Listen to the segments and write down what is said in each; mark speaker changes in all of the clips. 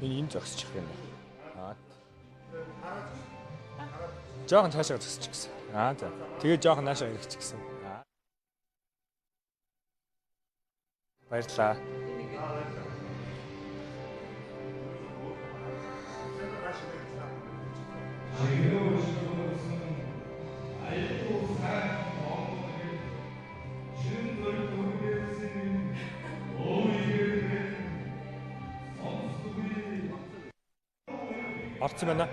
Speaker 1: Энэ зогсчих юм байна. Жохон цаашаа зогсчих гэсэн. За. Тэгээ жохон наашаа ирэх гэсэн. Баярлалаа. Орцсон байна.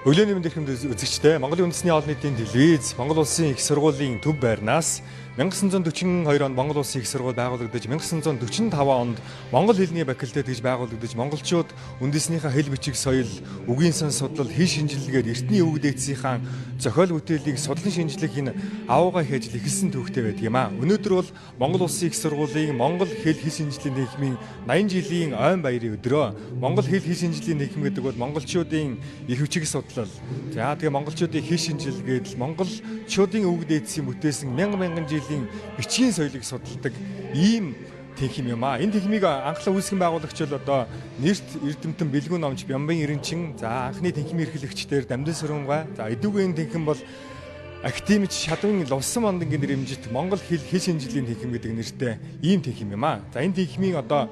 Speaker 1: Өглөөний мэнд эрхэм үзэгчдээ Монголын үндэсний олон нийтийн телевиз, Монгол улсын их сургуулийн төв байрнаас 1942 онд Монгол улсын их сургууль байгуулагдаж 1945 онд Монгол хэлний факультет гэж байгуулагдаж монголчууд үндэснийхээ хэл бичиг соёл, үгийн сан судлал, хэл шинжилгээгээр эртний өвөг дээдсийнхаа зохиол бүтээлийг судлан шинжлэх энэ авуугай хийж эхэлсэн төвхтэй байдаг юм аа. Өнөөдөр бол Монгол улсын их сургуулийн Монгол хэл шинжилгээний нийгмийн 80 жилийн ойн баярын өдрөө. Монгол хэл шинжилгээний нийгэм гэдэг бол монголчуудын их хүчиг судлал. За тэгээ монголчуудын хэл шинжилгээд монголчуудын өвөг дээдсийн бүтээсэн мянган жилийн бичгийн соёлыг судалдаг ийм техник юм аа. Энэ техникийг анхлаа үүсгэн байгуулагч бол одоо нэрт эрдэмтэн Бэлгүн номч Бямбан Эренчин, за анхны техник эрхлэгчдэр Дамдын Сүрэнбай, за эдүүгийн техник бол академич Шадвын Лувсан Мандангийн нэрэмжит Монгол хэл шинжилгээний техник гэдэг нэртэй ийм техник юм аа. За энэ техникийн одоо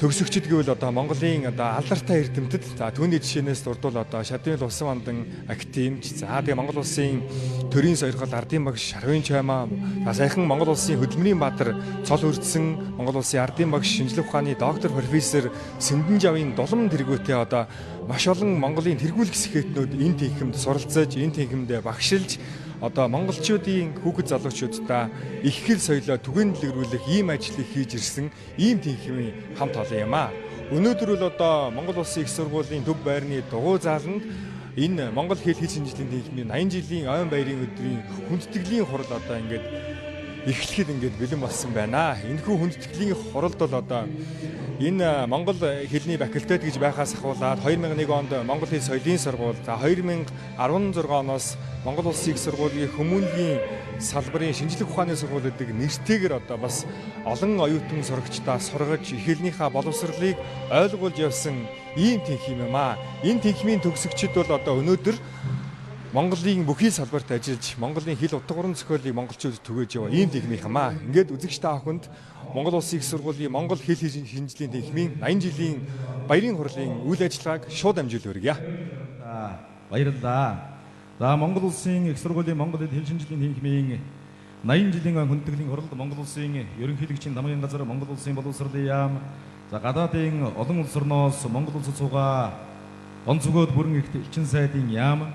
Speaker 1: төгсөгчд гэвэл одоо Монголын одоо алдартай эрдэмтэд, за түүний жишээнээс дурдвал одоо Шадвын Лувсан Мандан академич, за тэгээ Монгол улсын төрийн сойрхол ардын багш Шарвын Чаймаа, за саяхан Монгол улсын хөдөлмөрийн баатар цол өрдсөн Монгол улсын ардын багш шинжлэх ухааны доктор профессор Сэндэн Жавын дулам тэргүүтээ одоо маш олон Монголын тэргүүлэх сэхэтнүүд энэ техникт суралцаж, энэ техникт багшилж одоо монголчуудын хүүхэд залуучуудаа их хэл соёлоо түгээнлэгрүүлэх ийм ажлыг хийж ирсэн ийм техникийн хамт олон юм аа. Өнөөдөр бол одоо Монгол улсын их сургуулийн төв байрны дугуй зааланд энэ Монгол хэл шинжилгээний техникийн 80 жилийн ойн баярын өдрийн хүндэтгэлийн хурал одоо ингээд эхлэхэд ингээд бэлэн болсон байна. Энэхүү хүндэтгэлийн хуралд бол одоо энэ Монгол хэлний факультет гэж байхаас ахуулаад 2001 онд Монгол хэл соёлын сургууль, за 2016 оноос Монгол улсын их сургуулийн хүмүүнлэгийн салбарын шинжлэх ухааны сургууль гэдэг нэртэйгээр одоо бас олон оюутан сурагчдаа сургаж их хэлнийхээ боловсролыг ойлгуулж явсан ийм техник юм аа. Энэ техникийн төгсөгчд бол одоо өнөөдөр Монголын бүхий салбарт ажиллаж Монголын хэл утга уран зохиолыг монголчууд түгээж яваа ийм техник юм аа. Ингээд үзэгч та бүхэнд Монгол улсын их сургуулийн Монгол хэл шинжилгээний техникийн 80 жилийн баярын хурлын үйл ажиллагааг шууд амжилт хүргье.
Speaker 2: Баярлалаа. За Монгол улсын их сургуулийн Монгол хэл шинжилгээний техникийн 80 жилийн хүндэтгэлийн хуралд Монгол улсын ерөнхийлөгчийн дамгын газар, Монгол улсын боловсролын яам, за гадаадын олон улс орноос Монгол улсад суугаа онцгойд бүрэн ихт элчин сайдын яам,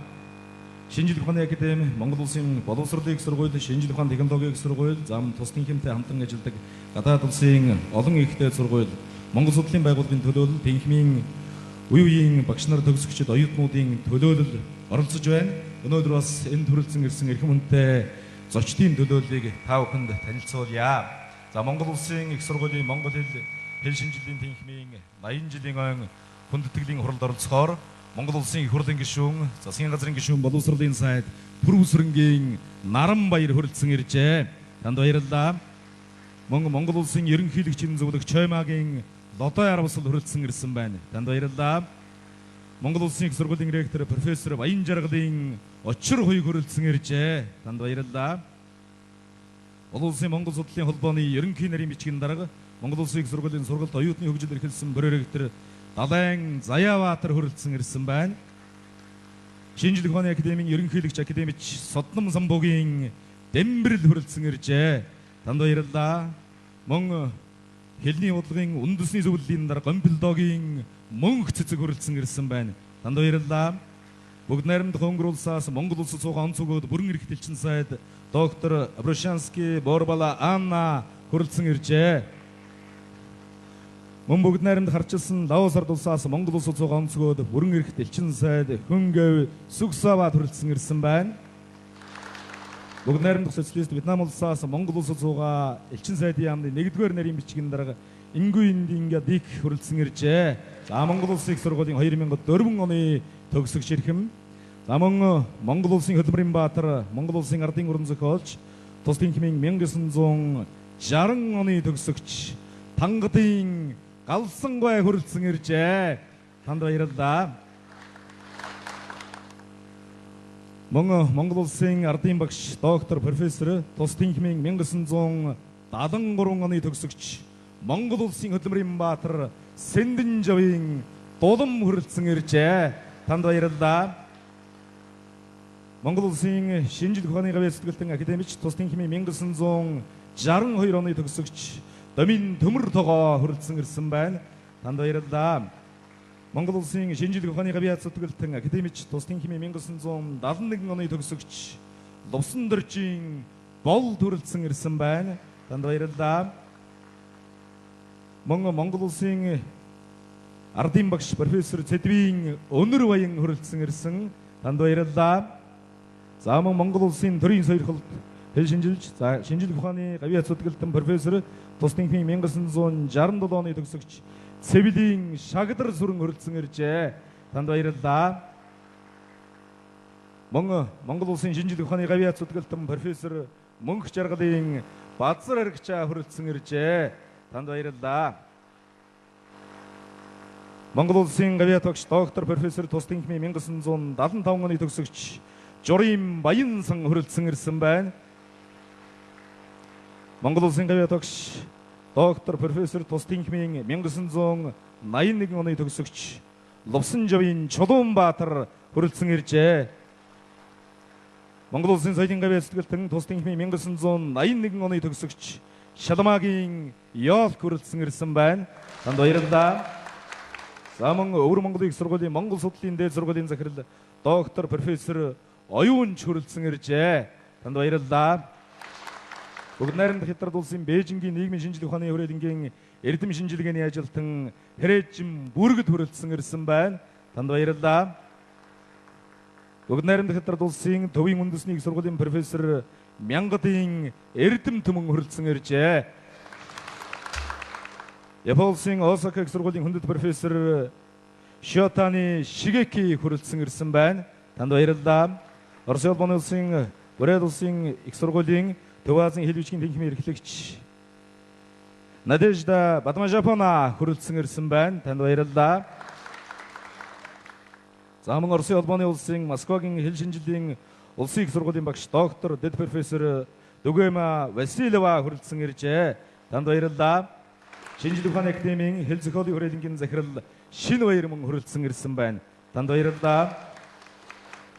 Speaker 2: шинжлэх ухааны академи, Монгол улсын боловсролын их сургууль, шинжлэх ухааны технологийн их сургууль, зам тусдын хэмтэй хамтан ажилладаг гадаад улсын олон ихтэй сургууль, Монгол судлалын байгууллагын төлөөлөл, техникийн үеийн багш нар төгсөгчд оюутнуудын төлөөлөл оролцож байна. Өнөөдөр бас энэ төрөлцөн ирсэн эрхэм хүнтэй зочдын төлөөллийг та бүхэнд танилцуулъя. За Монгол улсын их сургуулийн Монгол хэл шинжилгээний техникийн 80 жилийн ойн хүндэтгэлийн хуралд оролцохоор Монгол улсын их хурлын гишүүн, засгийн газрын гишүүн, боловсролын сайд Пүрвүсрэнгийн Наран Баяр хүрэлцэн иржээ. Танд баярлалаа. Монгол улсын ерөнхийлөгчийн зөвлөх Чоймаагийн Лодой Арвсал хүрэлцэн ирсэн байна. Танд баярлалаа. Монгол улсын их сургуулийн ректор профессор Баян Жаргалын Очир хуйг хүрэлцэн иржээ. Танд баярлалаа. Олон улсын Монгол судлалын холбооны ерөнхий нарийн бичгийн дарга Монгол улсын их сургуулийн сургалт оюутны хөгжил эрхэлсэн бүрэн ректор Далайн Заяаваатар хүрэлцэн ирсэн байна. Шинжлэх ухааны академийн ерөнхийлөгч академич Содном Самбогийн Дэмбэрэл хүрэлцэн иржээ. Танд баярлалаа. Мөн хэлний бодлогын үндэсний зөвлөлийн дарга Гомбилдогийн Мөнх цэцэг хүрэлцэн ирсэн байна. Танд баярлалаа. Бүгд найрамдах Өнгөр улсаас Монгол улсад суугаа онцгойд бүрэн эрхтэлчин сайд доктор Аброшанский Борбала Анна хүрэлцэн иржээ. Мөн бүгд найрамд харчилсан Лаос ард улсаас Монгол улсад суугаа онцгойд бүрэн эрхт элчин сайд Хөнгөв Сүгсаваа хүрэлцэн ирсэн байна. Бүгд найрамдах социалист Вьетнам улсаас Монгол улсад суугаа элчин сайдын яамны 1-р нарийн бичгийн дарга Ингүн Динга Дик хүрэлцэн иржээ. За Монгол улсын их сургуулийн 2004 оны төгсөгч ирхэм. За мөн Монгол улсын хөдөлмөрийн баатар, Монгол улсын ардын уран зохиолч, тус тэнхимийн 1960 оны төгсөгч Тангадын Галсангой хүрэлцэн иржээ. Танд баярлалаа. Мөн Монгол улсын ардын багш доктор профессор тус тэнхимийн 1973 оны төгсөгч Монгол улсын хөдөлмөрийн баатар Сэндэн Жавын Дулам хүрэлцэн иржээ. Танд баярлалаа. Монгол улсын шинжлэх ухааны гавьяа сэтгэлтэн академич тус тэнхимийн 1962 оны төгсөгч Домин Төмөр тогоо хүрэлцэн ирсэн байна. Танд баярлалаа. Монгол улсын шинжлэх ухааны гавьяа сэтгэлтэн академич тус тэнхимийн 1971 оны төгсөгч Лувсан Доржийн Бол хүрэлцэн ирсэн байна. Танд баярлалаа. Мөн Монгол улсын ардын багш профессор Цэдвийн Өнөр Баян хүрэлцэн ирсэн. Танд баярлалаа. За мөн Монгол улсын төрийн сойрхолд хэл шинжилж, за шинжлэх ухааны гавьяа зүтгэлтэн профессор тус тэнхимийн 1967 оны төгсөгч Цэвилийн Шагдар сүрэн хүрэлцэн иржээ. Танд баярлалаа. Мөн Монгол улсын шинжлэх ухааны гавьяа зүтгэлтэн профессор Мөнх жаргалын Базар Аригчаа хүрэлцэн иржээ. Танд баярлалаа. Монгол улсын гавьяа тогч доктор профессор тус тэнхимийн 1975 оны төгсөгч Журим Баянсан хүрэлцэн ирсэн байна. Монгол улсын гавьяа тогч доктор профессор тус тэнхимийн 1981 оны төгсөгч Лувсан Жавын Чулуунбаатар хүрэлцэн иржээ. Монгол улсын соёлын гавьяа сэтгэлтэн тус тэнхимийн 1981 оны төгсөгч Шаламагийн Ёолк хүрэлцэн ирсэн байна. Танд баярлалаа. За мөн Өвөр Монголын их сургуулийн Монгол судлалын дээд сургуулийн захирал доктор профессор Оюунч хүрэлцэн иржээ. Танд баярлалаа. Бүгд найрамдах Хятад улсын Бээжингийн нийгмийн шинжлэх ухааны хүрээлэнгийн эрдэм шинжилгээний ажилтан Хэрэжим Бүргэд хүрэлцэн ирсэн байна. Танд баярлалаа. Бүгд найрамдах Хятад улсын Төвийн үндэсний их сургуулийн профессор Мянгадын Эрдэм Төмөн хүрэлцэн иржээ. Япон улсын Осака их сургуулийн хүндэт профессор Шиотаны Шигеки хүрэлцэн ирсэн байна. Танд баярлалаа. Орос улсын Урал улсын их сургуулийн Төв Азийн хэл бичгийн тэнхимийн эрхлэгч Надежда Бадмажапона хүрэлцэн ирсэн байна. Танд баярлалаа. За мөн Орос улсын Москвагийн хэл шинжилгээний улсын их сургуулийн багш доктор дэд профессор Дугэма Василева хүрэлцэн иржээ. Танд баярлалаа. Шинжлэх ухааны академийн хэл зохиолын хүрээлэнгийн захирал Шинэ Баяр мөн хүрэлцэн ирсэн байна. Танд баярлалаа.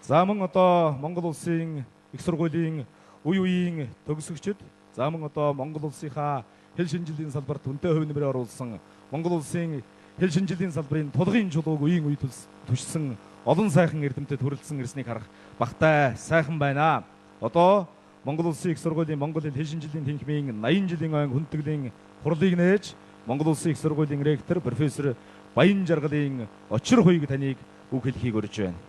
Speaker 2: За мөн одоо Монгол улсын их сургуулийн үе үеийн төгсөгчд, за мөн одоо Монгол улсынхаа хэл шинжилгээний салбарт үнэтэй хувь нэмрээ оруулсан Монгол улсын хэл шинжилгээний салбарын тулгын чулууг үеийн үе түшсэн олон сайхан эрдэмтэд хүрэлцэн ирснийг харах багтай сайхан байна. Одоо Монгол улсын их сургуулийн Монгол хэл шинжилгээний тэнхимийн 80 жилийн ойн хүндэтгэлийн хурлыг нээж Монгол улсын их сургуулийн ректор профессор Баян Жаргалын очир хуйг таныг үг хэлхийг урьж байна.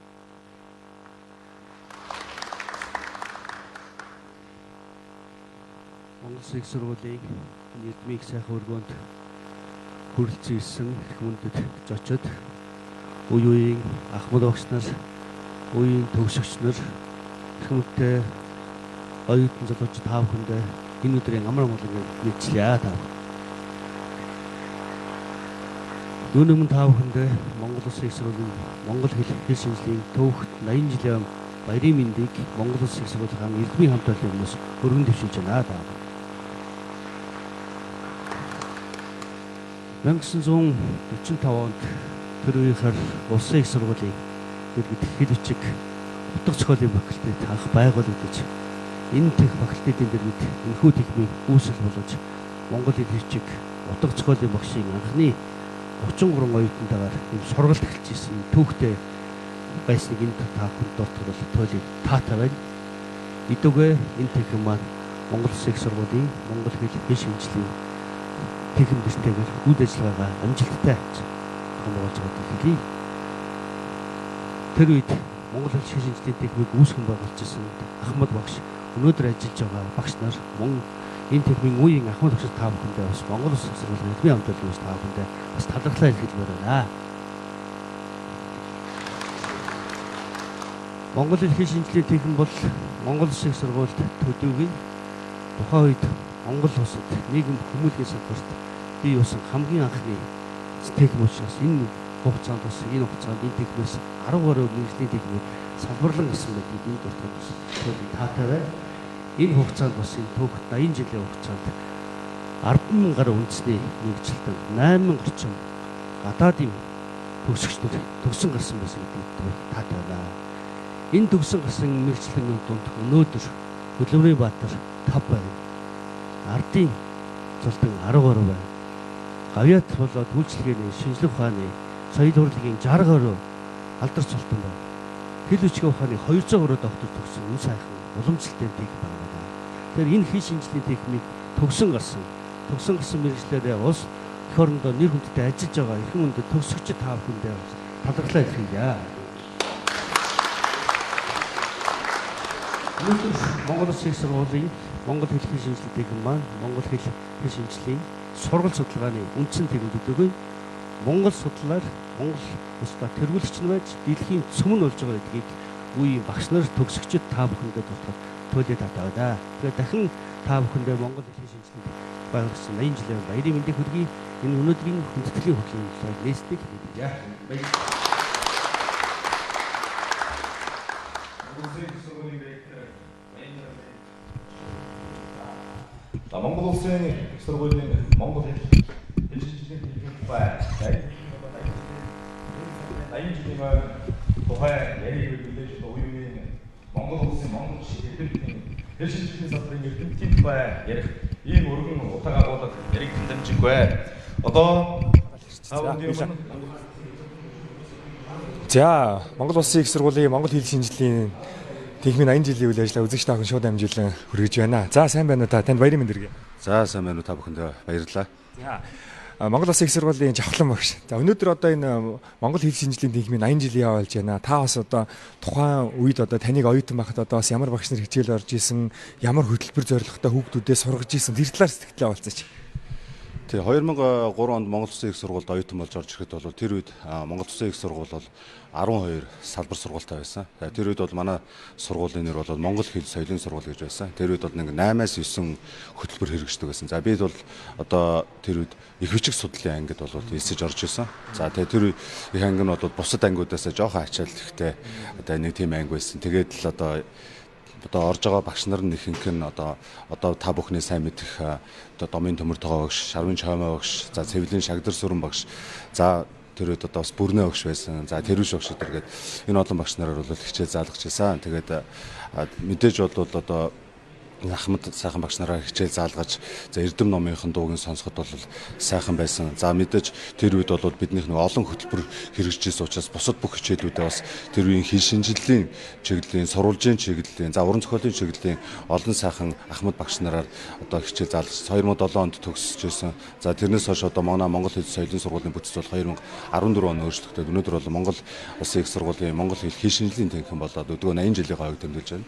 Speaker 3: Монгол улсын их сургуулийн нийгмийн сайхан өргөөнд хүрэлцэн ирсэн хүмүүндэд зочид, үе үеийн ахмад багш нар, үеийн төгсөгч нар, хүмүүстээ оюутан залуучууд та бүхэндээ энэ өдрийн амар амгалан мэдчилээ та. Дүүн өмнө та бүхэндээ Монгол улсын их сургуулийн Монгол хэл шинжилгээний төвхт 80 жилийн баярын мэндийг Монгол улсын их сургуулийн эрдмийн хамт олонны өмнөөс өргөн дэвшүүлж байна та. 1945 онд тэр үеийнхэр улсын их сургуулийн хэл бичиг утга зохиолын факультет анх байгуулагдаж энэ тех факультетийн дэргэд энэхүү техникийн үүсэл болгож Монгол хэл бичиг утга зохиолын багшийн анхны 33 оюутантайгаар энэ сургалт эхэлж ирсэн түүхтэй байсныг энэ та бүхэнд дуртагвал туйлын таатай байна. Идүгэ энэ техник маань Монгол улсын их сургуулийн Монгол хэл шинжилгээний техник бэлтгэгээр үйл ажиллагаагаа амжилттай хамгаалж байгааг хэлье. Тэр үед Монгол хэл шинжилгээний техникийг үүсгэн байгуулж ирсэн Ахмад багш өнөөдөр ажиллаж байгаа багш нар энэ техникийн үеийн ахмад багш та бүхэндээ бас Монгол Улсын их сургуулийн хэлбэрийн хамтлаг үүс та бүхэндээ бас талархлаа хэлмээр байна. Монгол Эрхийн шинжлэлийн техник бол Монгол Улсын их сургуульд төдийгүй тухайн үед Монгол улсад нийгэм хүмүүлгийн салбарт бий болсон хамгийн анхны техник учраас энэ хугацаанд энэ техникээс 10 гаруй мэргэжлийн техник салбарлан гэсэн байдаг энэ дуртагс таатай байна. Энэ хугацаанд бас энэ түүхт 80 жилийн хугацаанд 10,000 гаруй үндэсний мэргэжилтэн 8,000 орчим гадаадын төгсөгчдүүд төгсөн гарсан байсан гэдэг таатай байна. Энэ төгсөн гарсан мэргэжилтний дунд өнөөдөр Хөдөлмөрийн Баатар 5 байна. Ардын зултан 10 гаруй байна. Гавьяат болоод үйлчлэгээний шинжлэх ухааны соёл урлагийн 60 гаруй алдар цултан байна. Хэл хүчгийн ухааны 200 гаруй доктор төгсөн энэ сайхан уламжлалтай техник байна. Тэгэхээр энэ хэл шинжлэлийн техник төгсөн гарсан мэргэжлээрээ улс эх орондоо нэр хүндтэй ажиллаж байгаа эрхэм хүндэт төгсөгчд та бүхэндээ талархлаа хэлье. Өнөөдөр Монгол Улсын их сургуулийн Монгол хэлний шинжлэх техник маань Монгол хэл шинжлэлийн сургууль судалгааны үндсэн техникүүдийг Монгол судлаар Монгол улсаа тэргүүлэгч нь байж дэлхийн цөмөн болж байгаа гэдгийг үеийн багш нар төгсөгчд та бүхэндээ тулахад төлөө татаваа. Тэгэхээр дахин та бүхэндээ Монгол хэлний шинжлэх байгуулсан 80 жилийн баярын мэндийг хүргэе. Энэ өнөөдрийн хүндэтгэлийн хөтөлбөрийн талаар нээсдэг хэлье.
Speaker 2: Монгол Улсын их сургуулийн Монгол хэл шинжлэлийн техник бай. 80 жилийн тухай яриг билээж уюуны Монгол Улсын Монгол хэл шинжлэлийн салбарын эрдэмтдийн бай ярих ийм өргөн утга агуулга яриг дамжиггүй. Одоо
Speaker 1: За, Монгол Улсын их сургуулийн Монгол хэл шинжлэлийн техникийн 80 жилийн үйл ажиллагаа үзэгч та бүхэн шууд амжилан хүргэж байна. За, сайн байна уу та? Танд баярын мэнд хүргэе.
Speaker 4: За, сайн байна уу та бүхэндээ баярлалаа.
Speaker 1: За, Монгол Улсын их сургуулийн жавхлан багш. За, өнөөдөр одоо энэ Монгол хэл шинжлэлийн техникийн 80 жилийн яваа болж байна. Та бас одоо тухайн үед одоо таныг оюутан байхад одоо бас ямар багш нар хичээл орж исэн, ямар хөтөлбөр зорилготой хүүхдүүдэд сургаж исэн тэр талаар сэтгэлээ олцооч.
Speaker 4: Тэгээ 2003 онд Монгол Улсын их сургуульд оюутан болж орж ирэхэд бол тэр үед Монгол Улсын их сургууль бол 12 салбар сургуультай байсан. Тэр үед бол манай сургуулийн нэр бол Монгол хэл соёлын сургууль гэж байсан. Тэр үед бол нэг 8-аас 9 хөтөлбөр хэрэгждэг байсан. За бид бол одоо тэр үед их бичиг судлалын ангид бол эсэж орж исэн. За тэгээ тэр их анги нь бол бусад ангиудаас жоохон ачаал ихтэй одоо нэг тийм анги байсан. Тэгээд л одоо орж байгаа багш нар нь ихэнх нь одоо та бүхний сайн мэдэх одоо Домын Төмөртөгөө багш, Шарвын Чоймоо багш, за Цэвлийн Шагдар Сүрэн багш, за тэр үед одоо бас Бүрнэ багш байсан. За Тэрвиш багш гэдэг энэ олон багш нараар бол хичээл заалгаж байсан. Тэгээд мэдээж бол одоо ахмад сайхан багш нараа хичээл заалгаж за эрдэм номынхын дуугийн сонсоход бол сайхан байсан. За мэдээж тэр үед бол биднийх нэг олон хөтөлбөр хэрэгжижсэн учраас бусад бүх хичээлүүдээ бас тэр үеийн хэл шинжлэлийн чиглэлийн, сурвалжийн чиглэлийн, за уран зохиолын чиглэлийн олон сайхан ахмад багш нараар одоо хичээл заалгаж 2007 онд төгсөж байсан. За тэрнээс хойш одоо манай Монгол хэл соёлын сургуулийн бүтц бол 2014 он өөрчлөгдөд өнөөдөр бол Монгол Улсын их сургуулийн Монгол хэл шинжлэлийн техникийн болоод өдгөө 80 жилийн хойг тэмдэглэж байна.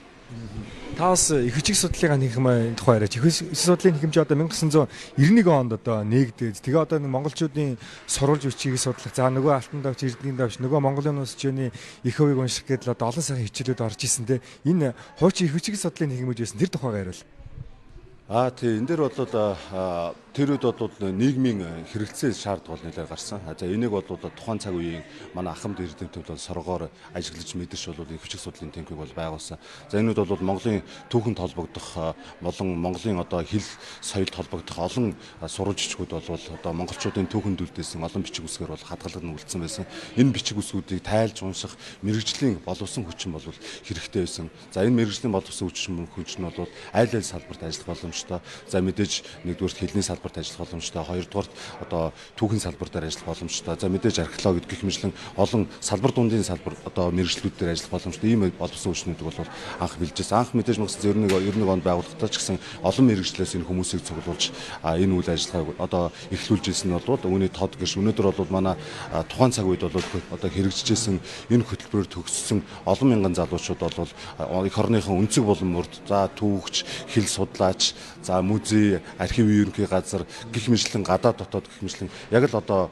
Speaker 1: Та бас их бичиг судлалын техникийн тухай яриач. Их бичиг судлалын хэмжээ одоо 1991 онд одоо нээгдээд тэгээ одоо монголчуудын сурвалж бичгийг судлах. За нөгөө алтан давч, эрдэнийн давч, нөгөө Монголын улс чөний их хувийг унших гэдэл одоо олон сайхан хичээлүүд орж исэн те. Энэ хуучин их бичиг судлалын техник гэж байсан. Тэр тухайгаар ярил.
Speaker 4: Тий, энэ дээр бол тэр үед бол нийгмийн хэрэгцээ шаардлага бол нэлээд гарсан. За энийг бол тухайн цаг үеийн манай ахмад эрдэмтнүүд бол соргоор ажиглаж мэдэрч бол их бичиг судлалын техникийг бол байгуулсан. За энэ үед бол Монголын түүхэнд холбогдох болон Монголын одоо хэл соёлд холбогдох олон сурвалж бичгүүд бол одоо монголчуудын түүхэнд үлдээсэн олон бичиг үсгээр бол хадгалаг нь үлдсэн байсан. Энэ бичиг үсгүүдийг тайлж унших мэрэгжлийн боловсон хүчин бол хэрэгтэй байсан. За энэ мэрэгжлийн боловсон хүчин нь бол аль салбарт ажиллах боломжтой. За мэдээж нэгдүгээр хэлний салбар салбарт ажиллах боломжтой, хоёрдугаарт одоо түүхийн салбар дээр ажиллах боломжтой. За мэдээж археологи гэх мэтлэн олон салбар дундын салбар одоо мэргэжлүүд дээр ажиллах боломжтой ийм боловсон хүчнүүд бол анх бэлжсэн. Анх мэдээж 1991 онд байгуулагдсан ч гэсэн олон мэргэжлээс энэ хүмүүсийг цуглуулж энэ үйл ажиллагааг одоо эхлүүлж ирсэн нь бол үүний тод гэрш өнөөдөр бол манай тухайн цаг үед бол одоо хэрэгжижсэн энэ хөтөлбөрөөр төгссөн олон мянган залуучууд бол эх орныхон өнцөг булан мөрд за түүхч, хэл судлаач, за музей, архивын ерөнхий газар гэх мэтлэн гадаад дотоод гэх мэтлэн яг л одоо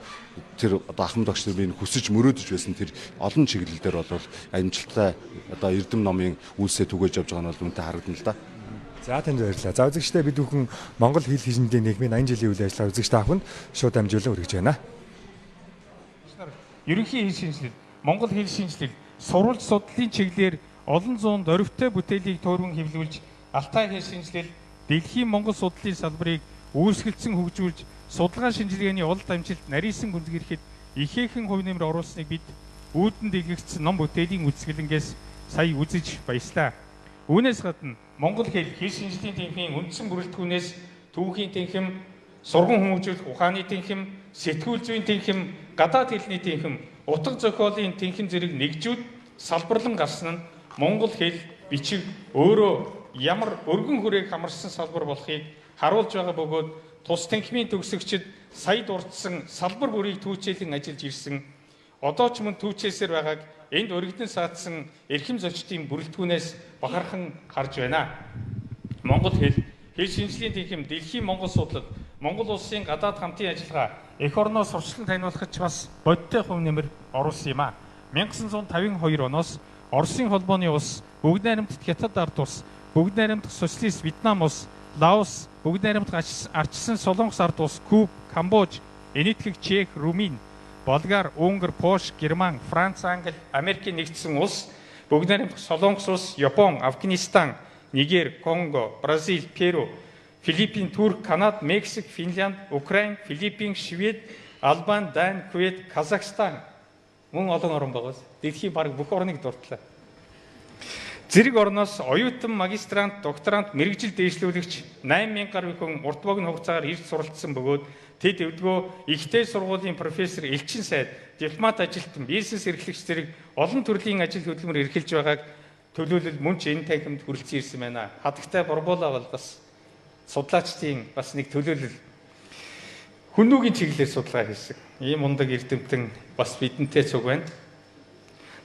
Speaker 4: тэр одоо ахмад багш нар минь хүсэж мөрөөдөж байсан тэр олон чиглэлээр бол амжилттай одоо эрдэм номын үйлсээ түгээж явж байгаа нь бол үнэтэй харагдана л да.
Speaker 1: За танд баярлалаа. За үзэгчдээ бид бүхэн Монгол хэл хизээний нийгмийн 80 жилийн үйл ажиллагаа үзэгчтэй авахнд шууд дамжуулан хүргэж байна.
Speaker 5: Ерөнхий хэл шинжилэл, Монгол хэл шинжилэл, сурвалж судлалын чиглэлээр олон зуун дөрвтэй бүтээлийг туурван хэвлүүлж, Алтай хэл шинжилэл, дэлхийн Монгол судлалын салбарыг үүсгэлцэн хөгжүүлж, судалгаа шинжилгээний улд амжилт нарийнсан гүнзгийрэхэд ихээхэн хувь нэмэр оруулсныг бид үүдэн дэлгэгдсэн ном бүтээлийн үзэсгэлэнгээс сая үзэж баярлаа. Үүнээс гадна Монгол хэл шинжилгээний тэнхимийн үндсэн бүрэлдэхүүнээс түүхийн тэнхим, сурган хүмүүжүүлэх ухааны тэнхим, сэтгүүл зүйн тэнхим, гадаад хэлний тэнхим, утга зохиолын тэнхим зэрэг нэгжүүд салбарлан гарсан нь Монгол хэл бичиг өөрөө ямар өргөн хүрээг хамарсан салбар болохыг харуулж байгаа бөгөөд тус тэнхимийн төгсөгчид сая дурдсан салбар бүрийг түүчээлэн ажиллаж ирсэн. Одоо ч мөн түүчээсээр байгааг энд өргөдөн саадсан эрхэм зочдын бүрэлдэхүүнээс бахархан харж байна. Монгол хэл шинжилгээний тэнхим дэлхийн Монгол судлал, Монгол улсын гадаад хамтын ажиллагаа эх орноос сурчлан таниулахад ч бас бодиттой хувь нэмэр оруулсан юм а. 1952 оноос Оросын холбооны улс, Бүгд найрамдах Хятад ард улс, Бүгд найрамдах Социалист Вьетнам улс, Лаос, Бүгд найрамдах ардчсан Солонгос ард улс, Куб, Камбож, Энэтхэг Чех, Румын, Болгар, Унгар, Польш, Герман, Франц, Англи, Америкийн нэгдсэн улс, Бүгд найрамдах Солонгос улс, Япон, Афганистан, Нигер, Конго, Бразил, Перу, Филиппин, Турк, Канада, Мексик, Финлянд, Украин, Филиппин, Швед, Албан, Дани, Кувейт, Казахстан мөн олон орн байгаа. Дэлхийн бараг бүх орныг дурдлаа. Зэрэг орноос оюутан, магистрант, докторант, мэрэгжил дээшлүүлэгч 8000 гаруй хүн урт богино хугацаагаар ирж суралцсан бөгөөд тэд өвдгөө ихтэй сургуулийн профессор, элчин сайд, дипломат ажилтан, бизнес эрхлэгч зэрэг олон төрлийн ажил хөдөлмөр эрхэлж байгааг төлөөлөл мөн ч энэ танхимд хүрэлцэн ирсэн байна. Хадагтай Борболоо бол бас судлаачдын бас нэг төлөөлөл хүннүүгийн чиглэлээр судалгаа хийсэн. Ийм мундаг эрдэмтэн бас бидэнтэй цуг байна.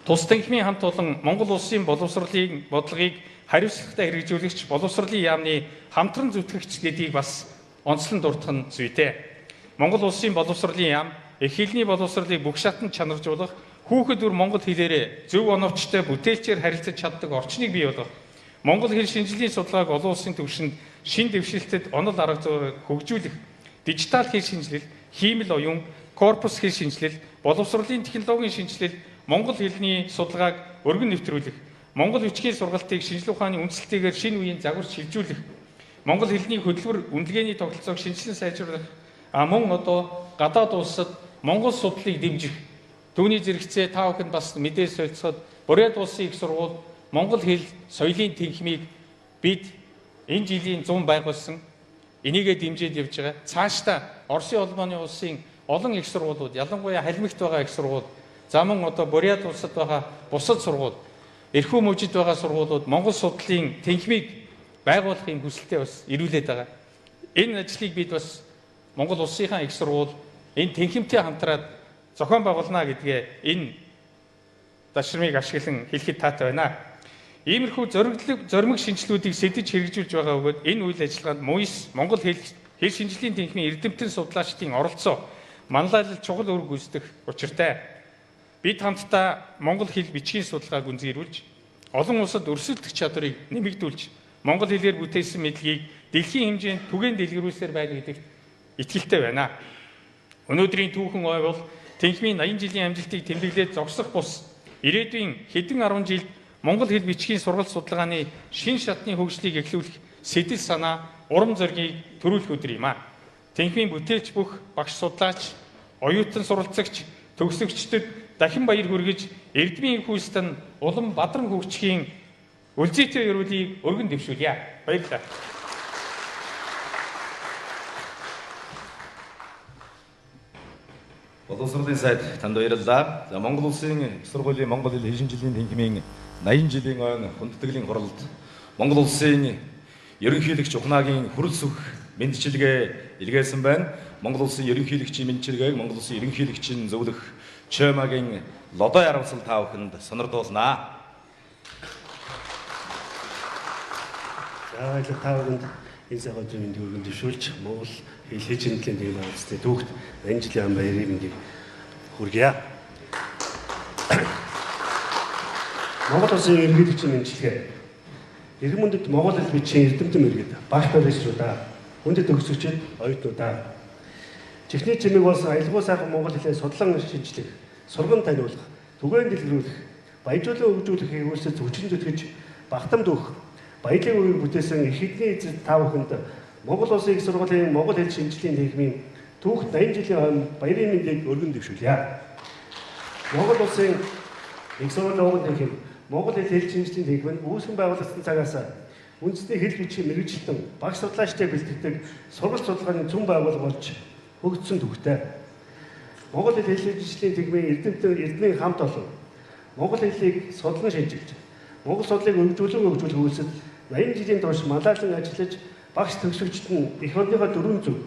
Speaker 5: Тус тэнхимийн хамт олон Монгол улсын боловсролын бодлогыг хариуцлагатай хэрэгжүүлэгч, боловсролын яамны хамтран зүтгэгч гэдгийг бас онцлон дурдах нь зүйтэй. Монгол улсын боловсролын яам эх хэлний боловсролыг бүх шатанд чанаржуулах, хүүхэд бүр монгол хэлээрээ зөв оновчтой бүтээлчээр харилцаж чаддаг орчныг бий болгох, Монгол хэл шинжилгээний судалгааг олон улсын түвшинд шин дэвшилтэд онол арга зүйн хөгжүүлэх, дижитал хэл шинжилэл, хиймэл оюун, корпус хэл шинжилэл, боловсролын технологийн шинжилэл, Монгол хэлний судалгааг өргөн нэвтрүүлэх, Монгол бичгийн сургалтыг шинжилгээ ухааны үндсэлтэйгээр шинэ үеийн загварч шилжүүлэх, Монгол хэлний хөдөлмөр үнэлгээний тогтолцоог шинжилэн сайжруулах, мөн одоо гадаад улсад Монгол судлалыг дэмжих. Түүний зэрэгцээ та бүхэнд бас мэдээ солилцоход Бурят улсын их сургууль Монгол хэл соёлын тэнхимийг бид энэ жилийн 100 байгуулсан. Энийгээ дэмжиж явж байгаа. Цаашдаа Оросын холбооны улсын олон их сургуулиуд, ялангуяа халимагт байгаа их сургууль, за мөн одоо Бурят улсад байгаа бусад сургууль, эрхүү мужид байгаа сургуулиуд Монгол судлалын тэнхимийг байгуулахын хүсэлтэй бас ирүүлээд байгаа. Энэ ажлыг бид бас Монгол улсынхаа их сургууль энэ тэнхимтэй хамтраад зохион байгуулна гэдгээ энэ дашрамыг ашиглан хэлэхэд таатай байна. Иймэрхүү зоримог шинжилгүүдийг сэдэж хэрэгжүүлж байгаа бөгөөд энэ үйл ажиллагаанд МУИС, Монгол хэл шинжилгээний тэнхимийн эрдэмтэн судлаачдын оролцоо манлайлал чухал үр гүйцэтгэх учиртай. Бид хамтдаа Монгол хэл бичгийн судалгааг гүнзгийрүүлж, олон улсад өрсөлдөх чадварыг нэмэгдүүлж, Монгол хэлээр бүтээсэн мэдлэгийг дэлхийн хэмжээнд түгээн дэлгэрүүлсээр байна гэдэгт итгэлтэй байна. Өнөөдрийн түүхэн ой бол тэнхимийн 80 жилийн амжилтыг тэмдэглээд зогсох бус ирээдүйн хэдэн 10 жилд Монгол хэл бичгийн сургалт судалгааны шин шатны хөгжлийг эхлүүлэх сэтэл санаа, урам зоригийг төрүүлэх өдөр юм а. Тэнхимийн бүтээлч бүх багш судлаач, оюутан суралцагч, төгсөгчдөд дахин баяр хүргэж, эрдмийн хүйстэн улам бадран хөгжихийн үлзийтэй өрөөлийг өргөн дэвшүүлье. Баярлалаа.
Speaker 2: Боловсролын сайд танд баярлалаа. За Монгол Улсын их сургуулийн Монгол хэл хэлшин жилийн тэнхимийн 80 жилийн ойн хүндэтгэлийн хуралд Монгол Улсын ерөнхийлөгч Ухнаагийн хүрэлц өгөх мэндчилгээ илгээсэн байна. Монгол Улсын ерөнхийлөгчийн мэндчилгээг Монгол Улсын ерөнхийлөгчийн зөвлөх Чоймагийн лодой аравсал та бүхэнд сонирдуулнаа.
Speaker 6: За баярлалаа та бүхэнд энэ цагаан мэндийг өргөн дэвшүүлж Монгол хэл хэлшин жилийн тэнхимийн байгууллагын түүхт 80 жилийн баярын мэндийг хүргье. Монгол Улсын ерөнхийлөгчийн мэндчилгээ эрхэм мөндөд Монгол хэл бичгийн эрдэмтэн мэргэд багш баригчдаа, хүндэт төгсөгчид, оюутнуудаа чихний чимээг болсон аялгүй сайхан монгол хэлээ судлан шинжлэх, сургам таниулах, түгээн дэлгэрүүлэх, баяжуулан хөгжүүлэхийг үйлсэж хүчин зүтгэж багтамд өгөх, баялаг үеийг бүтээсэн их хэдний эзэд та бүхэнд Монгол Улсын их сургуулийн Монгол хэл шинжилгээний тэнхимийн түүх 80 жилийн хойно баярын мэндийг өргөн дэвшүүлье. Монгол Улсын их сургуулийн тэнхим Монгол хэл шинжилгээний тэнхим нь үүсгэн байгуулагдсан цагаас үндэсний хэл бичгийн мэргэжилтэн багш судлаачтай бэлтгэдэг сургалт судалгааны цөм байгууллага болж хөгжсөн түүхтэй. Монгол хэл шинжилгээний тэнхимийн эрдэмтний хамт олон Монгол хэлийг судлан шинжилж, Монгол судлыг хөгжүүлэх үйлсэд 80 жилийн турш малайлан ажиллаж багш төгсөгчд нь их орныхоо 4 зөв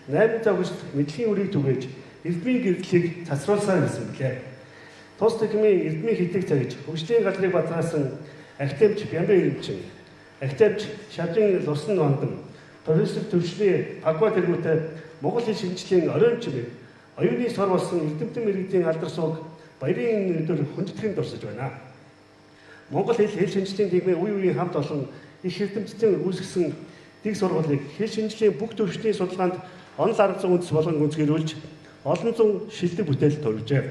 Speaker 6: 8 загварт мэдлэгийн үрийг түгээж эрдмийн гэрлэлийг цацруулсаар байсан билээ. Тус тэнхимийн эрдмийн хэдэг цагж хөгжлийн газрыг бадгаасан академич Бямбэ Ирэмчин, академич Шавжин Лусан Вандан, профессор төвчний Пагва тэргүүтэй Монгол хэл шинжилгээний оройн чимэг, оюуны сор болсон эрдэмтэн мэргэдийн алдар сууг баярын өдөр хүндэтгэн дурсаж байна. Монгол хэл шинжилгээний тэнхимийн үе үеийн хамт олон их эрдэмтдийн үүсгэсэн дэг сургуулийг хэл шинжилгээний бүх төвчний судалгаанд онол арга зүйн үндэс болгон гүйцэтгүүлж олон зуун шилдэг бүтээл төрөвжээ.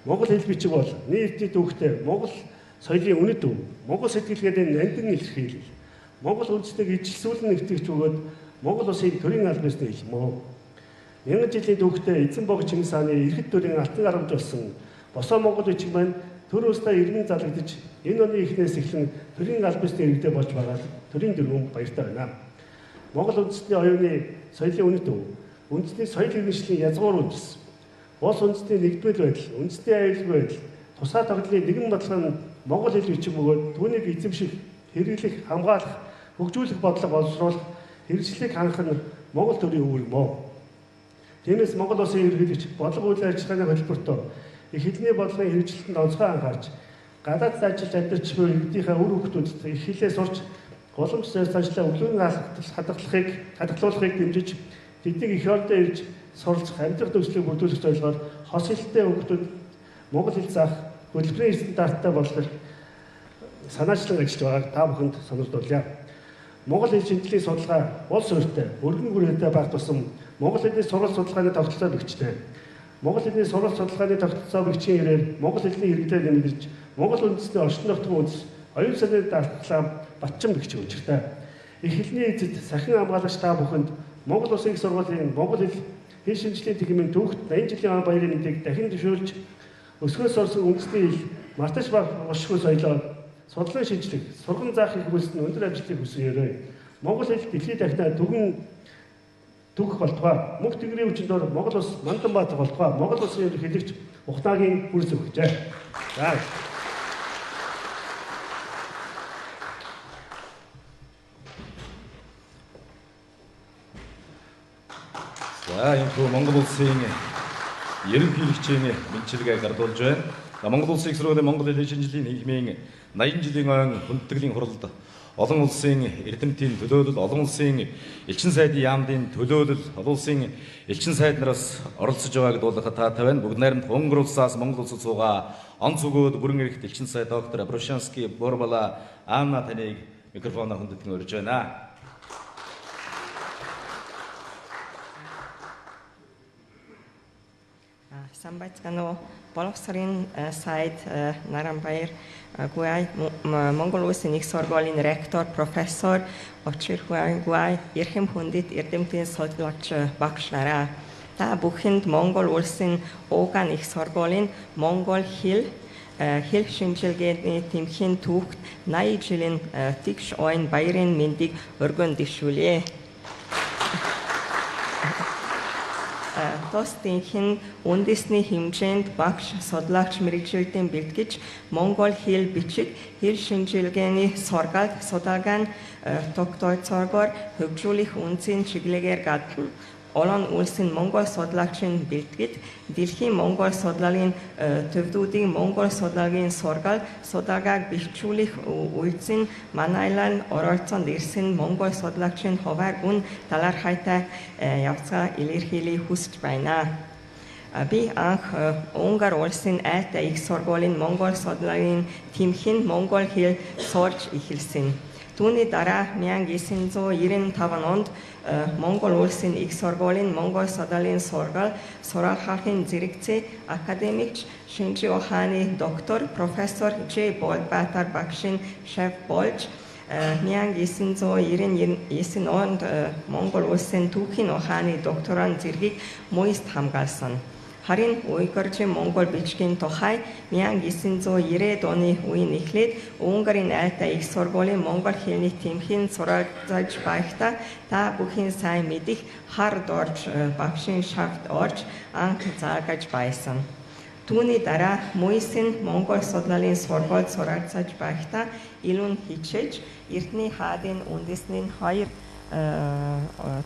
Speaker 6: Монгол хэл бичиг бол нийтийн түүхтэй Монгол соёлын үнэт өв, Монгол сэтгэлгээний нандин илэрхийлэл, Монгол үндэстнийг ижилсүүлэн нэвтрэгч бөгөөд Монгол улсын төрийн аль биесний хэл мөн. 1000 жилийн түүхтэй эзэн бог Чингис хааны эрхэт төрийн алтан гарамж болсон босоо Монгол бичиг маань төр өстө иргэн залгадж энэ оны эхнээс эхлэн төрийн аль биесний иргэдээ болж байгаа төрийн дөрвөн баяртай байна. Монгол үндэстний оюуны соёлын үнэт өв, үндэстний соёл иргэншлийн язгуур үндэс, улс үндэстний нэгдмэл байдал, үндэстний аюулгүй байдал, тусгай тогтлын нэгэн бодлого нь Монгол хэл бичиг бөгөөд түүнийг эзэмших, хэрэглэх, хамгаалах, хөгжүүлэх бодлого боловсруулах, хэрэгжлийг хангах нь Монгол төрийн үүрэг мөн. Тиймээс Монгол улсын ерөнхийлөгч бодлого үйл ажиллагааны хөтөлбөртөө их хэлний бодлогын хэрэгжилтэнд онцгой анхаарч, гадаадд ажиллаж амьдарч буй иргэдийнхээ үр хөвгтүүдэд их хэлээ сурч, уламжлалт ажиллаа өглөөний хадгалуулахыг дэмжиж, тэднийг их ордоо ирж суралцах, амьдрах төгслийг бүрдүүлэх зорилгоор хос хэлтэй хүүхдүүд Монгол хэл заах хөтөлбөрийн стандарттай болгох санаачлан ажиллаж байгааг та бүхэнд сонирдуулъя. Монгол хэл шинжилгээний судалгаа улс ортой, өргөн хүрээтэй байх тусам Монгол хэлний сургалт судалгааны тогтолцоо бичнэ. Монгол хэлний сургалт судалгааны тогтолцоо бичгийн ирээр Монгол хэлний иргэдээ нэмэгдэж, Монгол үндэстний орчин нутгийн үндэс, оюун санааны дархлаа батчин бэгч үүрэгтэй. Их хэлний эзэд сахин хамгаалагч та бүхэнд Монгол Улсын их сургуулийн Монгол хэл шинжилгээний тэнхимийн түүхт 80 жилийн баярын мэндийг дахин дэвшүүлж, өсгөөс орсон үндэсний хэл мартаж бошгүй соёлоо судлан шинжлэх, сургам заах их хөлсөнд өндөр амжилтыг хүсье. Монгол хэл дэлхийд дахинаа түүх болтугай мөнх тэнгэрийн хүчиндор Монгол улс мандан баатах болтугай Монгол улсын ерөнхийлөгч Ухнаагийн хүрэлц өгчээ.
Speaker 2: За энэ Монгол улсын ерөнхийлөгчийн мэндчилгээ гардуулж байна. Монгол улсын их сургуулийн Монгол хэл шинжилгээний тэнхимийн 80 жилийн ойн хүндэтгэлийн хуралд олон улсын эрдэмтдийн төлөөлөл, олон улсын элчин сайдын яамдын төлөөлөл, олон улсын элчин сайд нараас оролцож байгааг дуулахад таатай байна. Бүгд найрамд Унгар улсаас Монгол улсад суугаа онц өгөөд бүрэн эрхт элчин сайд доктор Абрушанский Борбала Анна таныг микрофоноор хүндэтгэн өрж байна.
Speaker 7: Самбайцгано боловсролын сайд Наранбаяр гуай Монгол Улсын их сургуулийн ректор профессор Очир гуай эрхэм хүндэт эрдэмтэн судлаач багш нараа та бүхэнд Монгол Улсын Угаан их сургуулийн Монгол хэл шинжилгээний тэнхимийн түүхт 80 жилийн тэгш ойн баярын мэндийг өргөн дэвшүүлье. тостынхын үндэсний хэмжээнд багш судлаач мэрэгжилтийн бэлтгэж монгол хэл бичиг хэл шинжилгээний сургаалт судалгаан тогтооцоогоор хөгжүүлэх үнцийн чиглэгээр гадна олон улсын монгол судлаачийн бэлтгэд дэлхийн монгол судлалын төвдүүдийн монгол судлалын судалгааг бэхжүүлэх үйлцэн манайлан оролцоонд ирсэн монгол судлаачийн хуваар гүн талархайтай явцгаа илэрхийлэхийг хүсэж байна. Би анх Унгар улсын айтай их сургуулийн монгол судлалын тэмхийн монгол хэл сурч эхэлсэн. Түүний дараа 1995 онд Монгол улсын их сургуулийн монгол судлалын сургаалын зэрэгцээ академикч шинжи ухааны доктор профессор Ж. Болбаатар багшийн шеф болж 1999 онд Монгол улсын түүхийн ухааны докторан зэргийг муйст хамгаалсан. Харин Уйгурчийн монгол бичгийн тухай 1990-ад оны үеийн эхлээд Унгарын айтай их сургуулийн монгол хэлний тэмхийн суралцаж байхдаа та бүхэн сайн мэдих хард орж багшийн шавт орж анх заагаж байсан. Түүний дараа муйсын монгол судлалын сургуульд суралцаж байхдаа илүү хичээж эртний хаадын үндэсний хоёр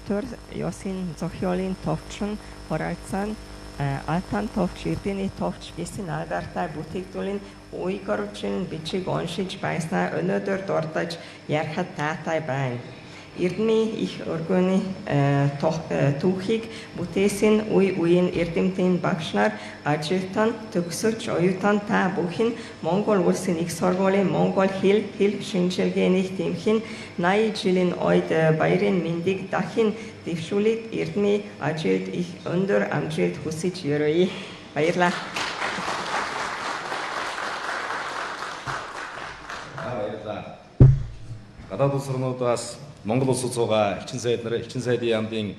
Speaker 7: төр ёсын зохиолын товчон суралцсан Алтан товч, Эрдэнэ товч гэсэн алдартай бүтээгдэхүүн Уйгурчийн бичиг уншиж байснаа өнөөдөр дурдж ярихад таатай байна. Эрдэнэ их өргөний түүхийг бүтээсэн үеийн эрдэмтэн багш нар ажилтан төгсөж оюутан та бүхэн Монгол улсын их сургуулийн монгол хэл шинжилгээний тэмхийн 80 жилийн ойд баярын мэндийг дахин дэвшүүлээд эрдэнэ ажилд их өндөр амжилт хүсэж өрөөе. Баярлалаа.
Speaker 2: Баярлалаа. Гадаад улс орнуудаас Монгол улсад суугаа элчин сайдын яамдын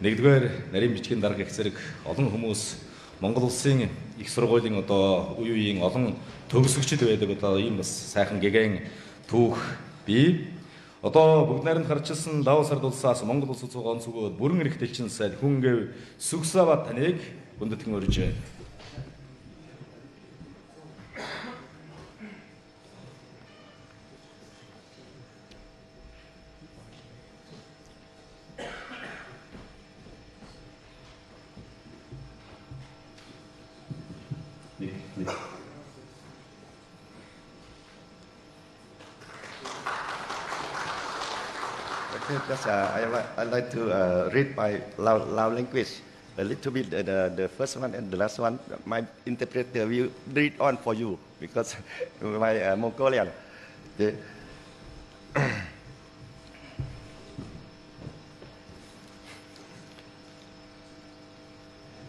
Speaker 2: 1-р нарийн бичгийн дарга их зэрэг олон хүмүүс Монгол улсын их сургуулийн үеийн олон төгсөгчд байдаг ийм бас сайхан гэгэн түүх бий. Бүгд найрамд харчилсан Лаос ард улсаас Монгол улсад суугаа онцгөөд бүрэн эрх дэлчин сайд хүнгэв Сүгсават таныг хүндэтгэн өржээ.
Speaker 8: Just, I like to read my Lao language a little bit. The first one and the last one, my interpreter will read on for you because my Mongolian.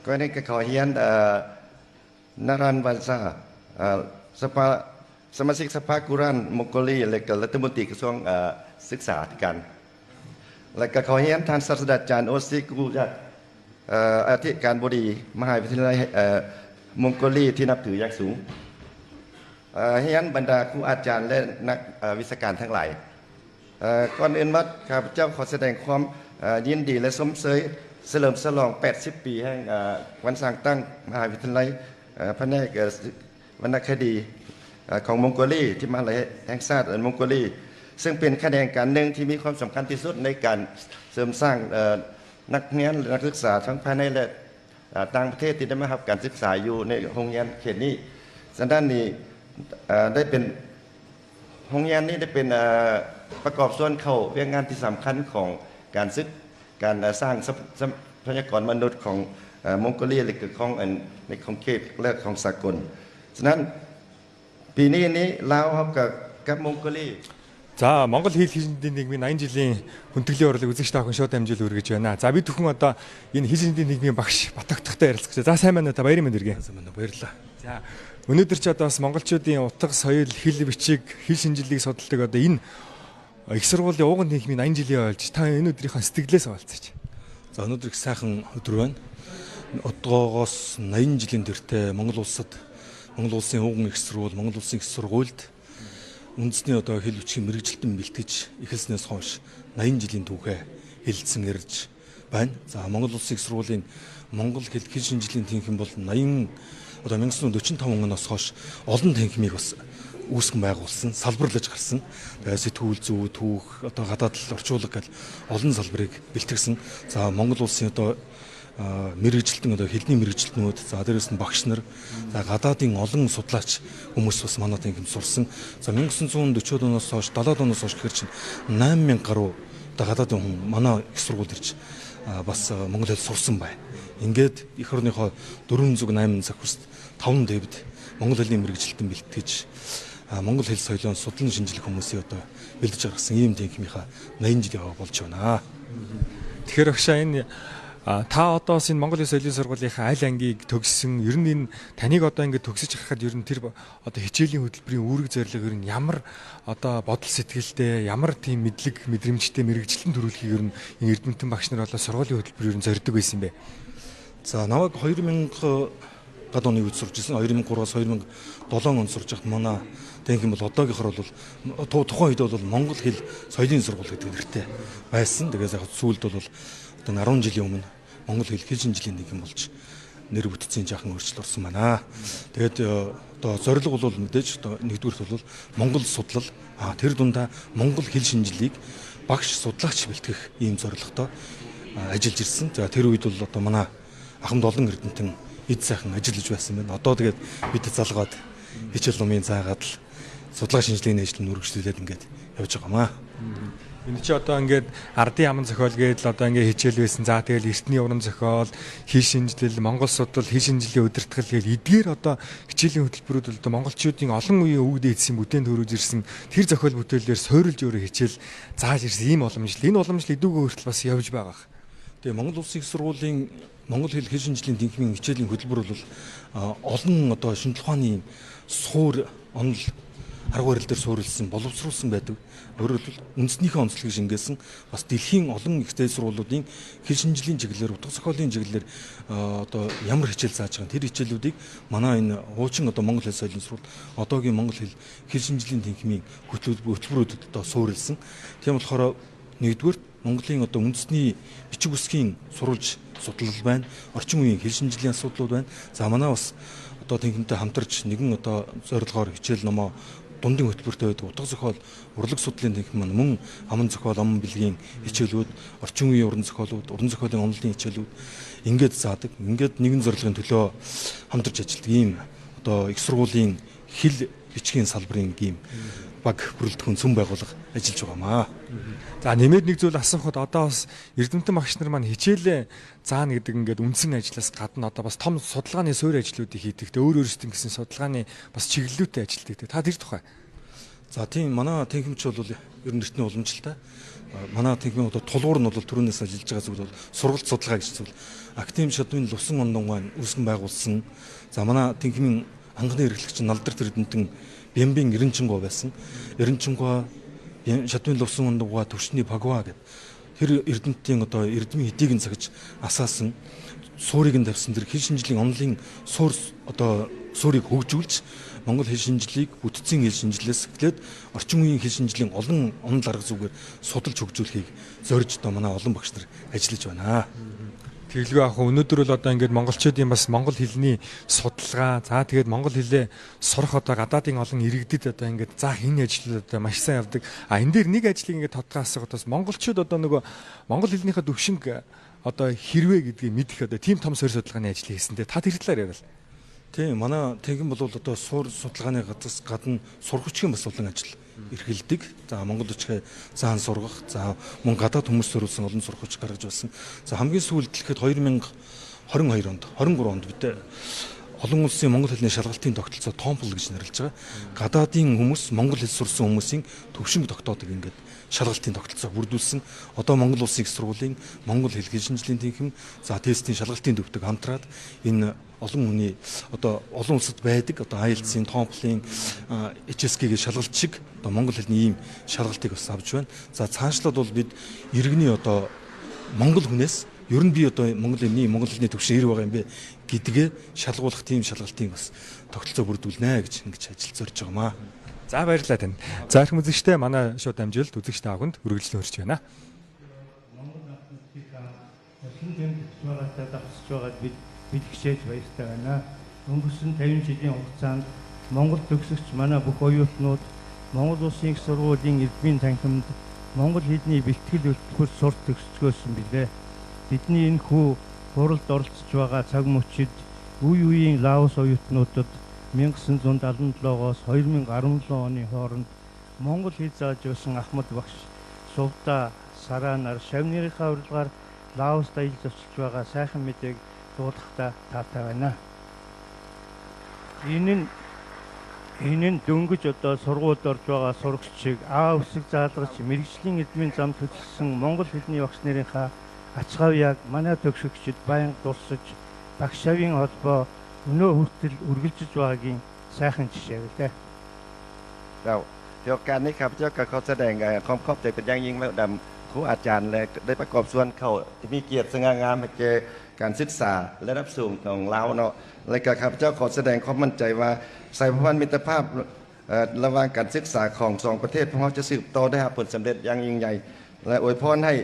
Speaker 8: Coi này cái khói hiến Naran Vansa,สมาชิกสภากุรันมองโกลีและก็รัฐมนตรีกระทรวงศึกษาธิการและก็ขอเรียนท่านศาสตราจารย์โอซิกุยัตอธิการบดีมหาวิทยาลัยมองโกลีที่นับถืออย่างสูงเรียนบรรดาครูอาจารย์และนักวิชาการทั้งหลายก่อนอื่นว่าข้าพเจ้าขอแสดงความยินดีและสมเสยเฉลิมฉลอง80 ปีแห่งวันสร้างตั้งมหาวิทยาลัยแผนกวรรณคดีของมองโกลีที่มหาวิทยาลัยแห่งชาติมองโกลีซึ่งเป็นแขนงการหนึ่งที่มีความสำคัญที่สุดในการเสริมสร้างนักเรียนนักศึกษาทั้งภายในและต่างประเทศที่ได้มารับการศึกษาอยู่ในโรงเรียนเขตนี้สันด้านนี้ได้เป็นโรงเรียนนี้ได้เป็นประกอบส่วนเข้าเรื่องงานที่สำคัญของการสร้างทรัพยากรมนุษย์ของมองโกเลียหรือของเขตและของสากลฉะนั้นปีนี้ลาวกับมองโกเลีย
Speaker 1: За Монгол хэл хэлшинтийн нийгмийн 80 жилийн хүндэтгэлийн урлагийг үзэгч таах шоуд амжилт үргэж байна. За бид бүхэн одоо энэ хэл хэлшинтийн нийгмийн багш Батгахтай ярилцах гэж. За сайн байна та баярын мэнд иргэн.
Speaker 2: Баярлалаа.
Speaker 1: За өнөөдөр ч одоо бас монголчуудын утга соёл хэл бичиг хэл шинжилгээг судалдаг одоо энэ их сургуулийн ууган нийгмийн 80 жилийн ойлж та энэ өдрийнхөө сэтгэлээс хаваалцаач.
Speaker 9: За өнөөдөр их сайхан өдөр байна. Одоогоос 80 жилийн тэртээ Монгол улсын ууган их сургууль, Монгол улсын их сургуульд үндэсний хэл бичгийн мэрэгжилтэн бэлтгэж эхэлснээс хойш 80 жилийн түүхээ хэлэлцэн ирж байна. За Монгол Улсын их сургуулийн Монгол хэл шинжилгээний тэнхим бол 1945 оноос хойш олон тэнхимийг бас үүсгэн байгуулсан, салбарлаж гарсан. Тэгээ сэтгүүл зүй, түүх, одоо гадаад орчуулга гэл олон салбарыг бэлтгэсэн. За Монгол Улсын одоо мэрэгжилтэн одоо хэлний мэрэгжилтнүүд, за дээрэс нь багш нар, за гадаадын олон судлаач хүмүүс бас манай тэнхимд сурсан. За 1940-од оноос хойш 70-од оноос хойш гэхэр чинь 8000 гаруй одоо гадаадын хүн манай их сургууль ирж бас монгол хэл сурсан байна. Ингээд эх орныхоо 408 захирагт 5 дэвд монгол хэлний мэрэгжилтэн бэлтгэж монгол хэл соёлын судлан шинжлэх хүмүүсийн одоо бэлдэж гаргасан ийм тэнхимийнхаа 80 жил яваа болж байна.
Speaker 1: Тэгэхээр агшаа энэ та одоо бас энэ Монгол Улсын соёлын сургуулийнхаа аль ангийг төгссөн, ер нь энэ таныг одоо ингээд төгсөж харахад ер нь тэр одоо хичээлийн хөтөлбөрийн үүрэг зорилго ер нь ямар одоо бодол сэтгэлтэй, ямар тийм мэдлэг, мэдрэмжтэй мэрэгжилтэн төрүүлэхийг ер нь энэ эрдэмтэн багш нар болоо сургуулийн хөтөлбөр ер нь зорддог байсан юм бэ?
Speaker 9: За наваг 2000 гад оны үед сурч ирсэн. 2003-аас 2007 онд сурч байхад манай тэнхим бол одоогийнхор бол тухайн үед бол Монгол хэл соёлын сургууль гэдэг нэртэй байсан. Тэгээс яг сүүлд бол одоо 10 жилийн өмнө Монгол хэл шинжилгээний тэнхим болж нэр бүтцийн жаахан өөрчлөлт орсон байна. Тэгээд одоо зорилго бол мэдээж одоо нэгдүгürt бол Монгол судлал, тэр дундаа Монгол хэл шинжилгээг багш судлаач бэлтгэх ийм зорилготой ажиллаж ирсэн. За тэр үед бол одоо манай ахмад олон эрдэмтэн эд сайхан ажиллаж байсан байна. Одоо тэгээд бид залгаад хичээл номын заагаад л судлаа шинжилгээний ажил нь үргэлжлүүлээд ингээд явж байгаамаа.
Speaker 1: Энэ чи одоо ингээд ардын аман зохиол гээд л одоо ингээд хичээл байсан. За тэгэл эртний уран зохиол, хэл шинжилэл, Монгол судлал, хэл шинжилгээ удирдгал гээд эдгээр одоо хичээлийн хөтөлбөрүүд одоо монголчуудын олон үеийн өвөг дээдсийн бүтээн төрүүлж ирсэн тэр зохиол бүтээлээр суурилж өөрөө хичээл зааж ирсэн ийм уламжлал. Энэ уламжлал эдүүгээ хүртэл бас явж байгаа.
Speaker 9: Тэгээ Монгол Улсын их сургуулийн Монгол хэл шинжилгээний тэнхимийн хичээлийн хөтөлбөр бол олон одоо шинжлэх ухааны суур онол арга барил дээр суурилсан, боловсруулсан байдаг. Өөрөөр хэлбэл үндэснийхээ онцлогийг шингээсэн бас дэлхийн олон их дээд сургуулиудын хэл шинжилгээний чиглэлээр, утга зохиолын чиглэлээр одоо ямар хичээл зааж байгаа тэр хичээлүүдийг манай энэ хуучин одоо Монгол хэл соёлын сургууль одоогийн Монгол хэл шинжилгээний тэнхимийн хөтөлбөрүүдэд одоо суурилсан. Тийм болохоор нэгдүгээр Монголын одоо үндэсний бичиг үсгийн сурвалж судлал байна. Орчин үеийн хэл шинжилгээний асуудлууд байна. За манай бас одоо тэнхимтэй хамтарч нэгэн одоо зорилгоор хичээл номоо дундын хөтөлбөртэй байдаг утга зохиол, урлаг судлалын тэнхим маань мөн аман зохиол, аман бэлгийн хичээлүүд, орчин үеийн уран зохиолууд, уран зохиолын онолын хичээлүүд ингээд заадаг. Ингээд нэгэн зорилгын төлөө хамтарч ажилладаг ийм одоо их сургуулийн хэл бичгийн салбарын ийм баг бүрэлдэхүүн цөм байгуулга ажиллаж байгаамаа.
Speaker 1: За нэмээд нэг зүйл асуухад одоо бас эрдэмтэн багш нар маань хичээлээ заана гэдэг ингээд үндсэн ажлаас гадна одоо бас том судалгааны суурь ажлуудыг хийдэг. Өөр өөрсдийн гэсэн судалгааны бас чиглэлүүдтэй ажилладаг. Та тэр тухай.
Speaker 9: За тийм манай тэнхимч бол ер нь эртний уламжлалтай. Манай тэнхимийн одоо тулгуур нь бол түрүүнээс ажиллаж байгаа зүйл бол сургалт судалгаа гэж зүйл. Академи шатны Лувсан ондон маань үүсгэн байгуулсан. За манай тэнхимийн анхны эрхлэгч Налдарт эрдэмтэн Бямбин Эренчингуй байсан. Эренчингуй Шатны Лувсан ондогоо төвчний Пагва гэдэг тэр эрдэмтдийн одоо эрдмийн хэдийг нь цагж асаасан суурийг нь тавьсан тэр хэл шинжилгээний онолын суур одоо суурийг хөгжүүлж Монгол хэл шинжлэлийг бүтцийн хэл шинжлэлээс эхлээд орчин үеийн хэл шинжилгээний олон онол арга зүгээр судалж хөгжүүлэхийг зорж одоо манай олон багш нар ажиллаж байна.
Speaker 1: Тэглгүй яг өнөөдөр бол одоо ингээд монголчуудын бас монгол хэлний судалгаа, за тэгээд монгол хэлээ сурах одоо гадаадын олон иргэдэд одоо ингээд за энэ ажил одоо маш сайн явдаг. Энэ дээр нэг ажлыг ингээд тодтоо асуухад бас монголчууд одоо нөгөө монгол хэлнийхээ төвшинг одоо хэрвээ гэдгийг мэдэх одоо тийм том суурь судалгааны ажил хийсэн. Та тэр талаар яриа.
Speaker 9: Тийм манай тэнхим бол одоо суур судалгааны гадна сургагчийн бас олон ажил эрхэлдэг. За Монгол бичгээ заан сургах, за мөн гадаад хүмүүс төрүүлсэн олон сургагч гаргаж байсан. За хамгийн сүүлд дэлгэхэд 2022 онд 23 онд бид олон улсын монгол хэлний шалгалтын тогтолцоо TOEFL гэж нэрлэж байгаа. Гадаадын хүмүүс монгол хэл сурсан хүмүүсийн төвшинг тогтоодог ингээд шалгалтын тогтолцоо бүрдүүлсэн. Одоо Монгол Улсын их сургуулийн Монгол хэл шинжилгээний тэнхим, за тестийн шалгалтын төвдөг хамтраад энэ олон хүний одоо олон улсад байдаг одоо IELTS-ийн, TOEFL-ийн, HSK-гийн шалгалт шиг одоо монгол хэлний ийм шалгалтыг бас авч байна. За цаашлаад бол бид иргэний одоо монгол хүнээс ер нь би одоо монгол хэлний төвшин ир байгаа юм бэ гэдгээ шалгуулах тийм шалгалтын бас тогтолцоо бүрдүүлнэ гэж ингэж ажил зорж байгаамаа.
Speaker 1: За баярлалаа тань. За их үзэгчтэй манай шууд амжилт үзэгчтэй авахнд үргэлжлэн өрч байна.
Speaker 10: эзэн тэнд байгаатай давсж байгаад бид бэлгшээж баяртай байна. Өнгөрсөн 50 жилийн хугацаанд Монгол төгсөгч манай бүх оюутнууд Монгол Улсын их сургуулийн эдмийн танхимд монгол хэлний бэлтгэл хөтөлбөр сурч төгсгөөсөн билээ. Бидний энэ хүү хуралд оролцож байгаа цаг мөчид үе үеийн Лаос оюутнуудад 1977-оос 2017 оны хооронд монгол хэл зааж байсан Ахмад багш Сувда Саранаар шавнырийнхаа урилгаар Лаост аялж очиж байгаа сайхан мэдээг дуудахдаа таатай байна. Энэ нь дөнгөж одоо сургуульд орж байгаа сурагчийг үсэг заалгаж мэрэгжлийн эдмийн замд хөтлсөн монгол хэлний багш нарынхаа ачаавьяаг манай төгсөгчид байнга дурсаж багшаавийн холбоо өнөө хүртэл үргэлжлэж байгаагийн сайхан жишээ байлаа.
Speaker 8: เกี่ยวกับนี้ครับเจ้าก็ขอแสดงความขอบใจเป็นอย่างยิ่งและดำครูอาจารย์และได้ประกอบส่วนเขาที่มีเกียรติสง่างามให้แก่การศึกษาและรับสูงของเราเนาะและก็ครับเจ้าขอแสดงความมั่นใจว่าสายพันธมิตรภาพระหว่างการศึกษาของสองประเทศพวกเราจะสืบต่อได้ผลสำเร็จอย่างยิ่งใหญ่และอวยพรให้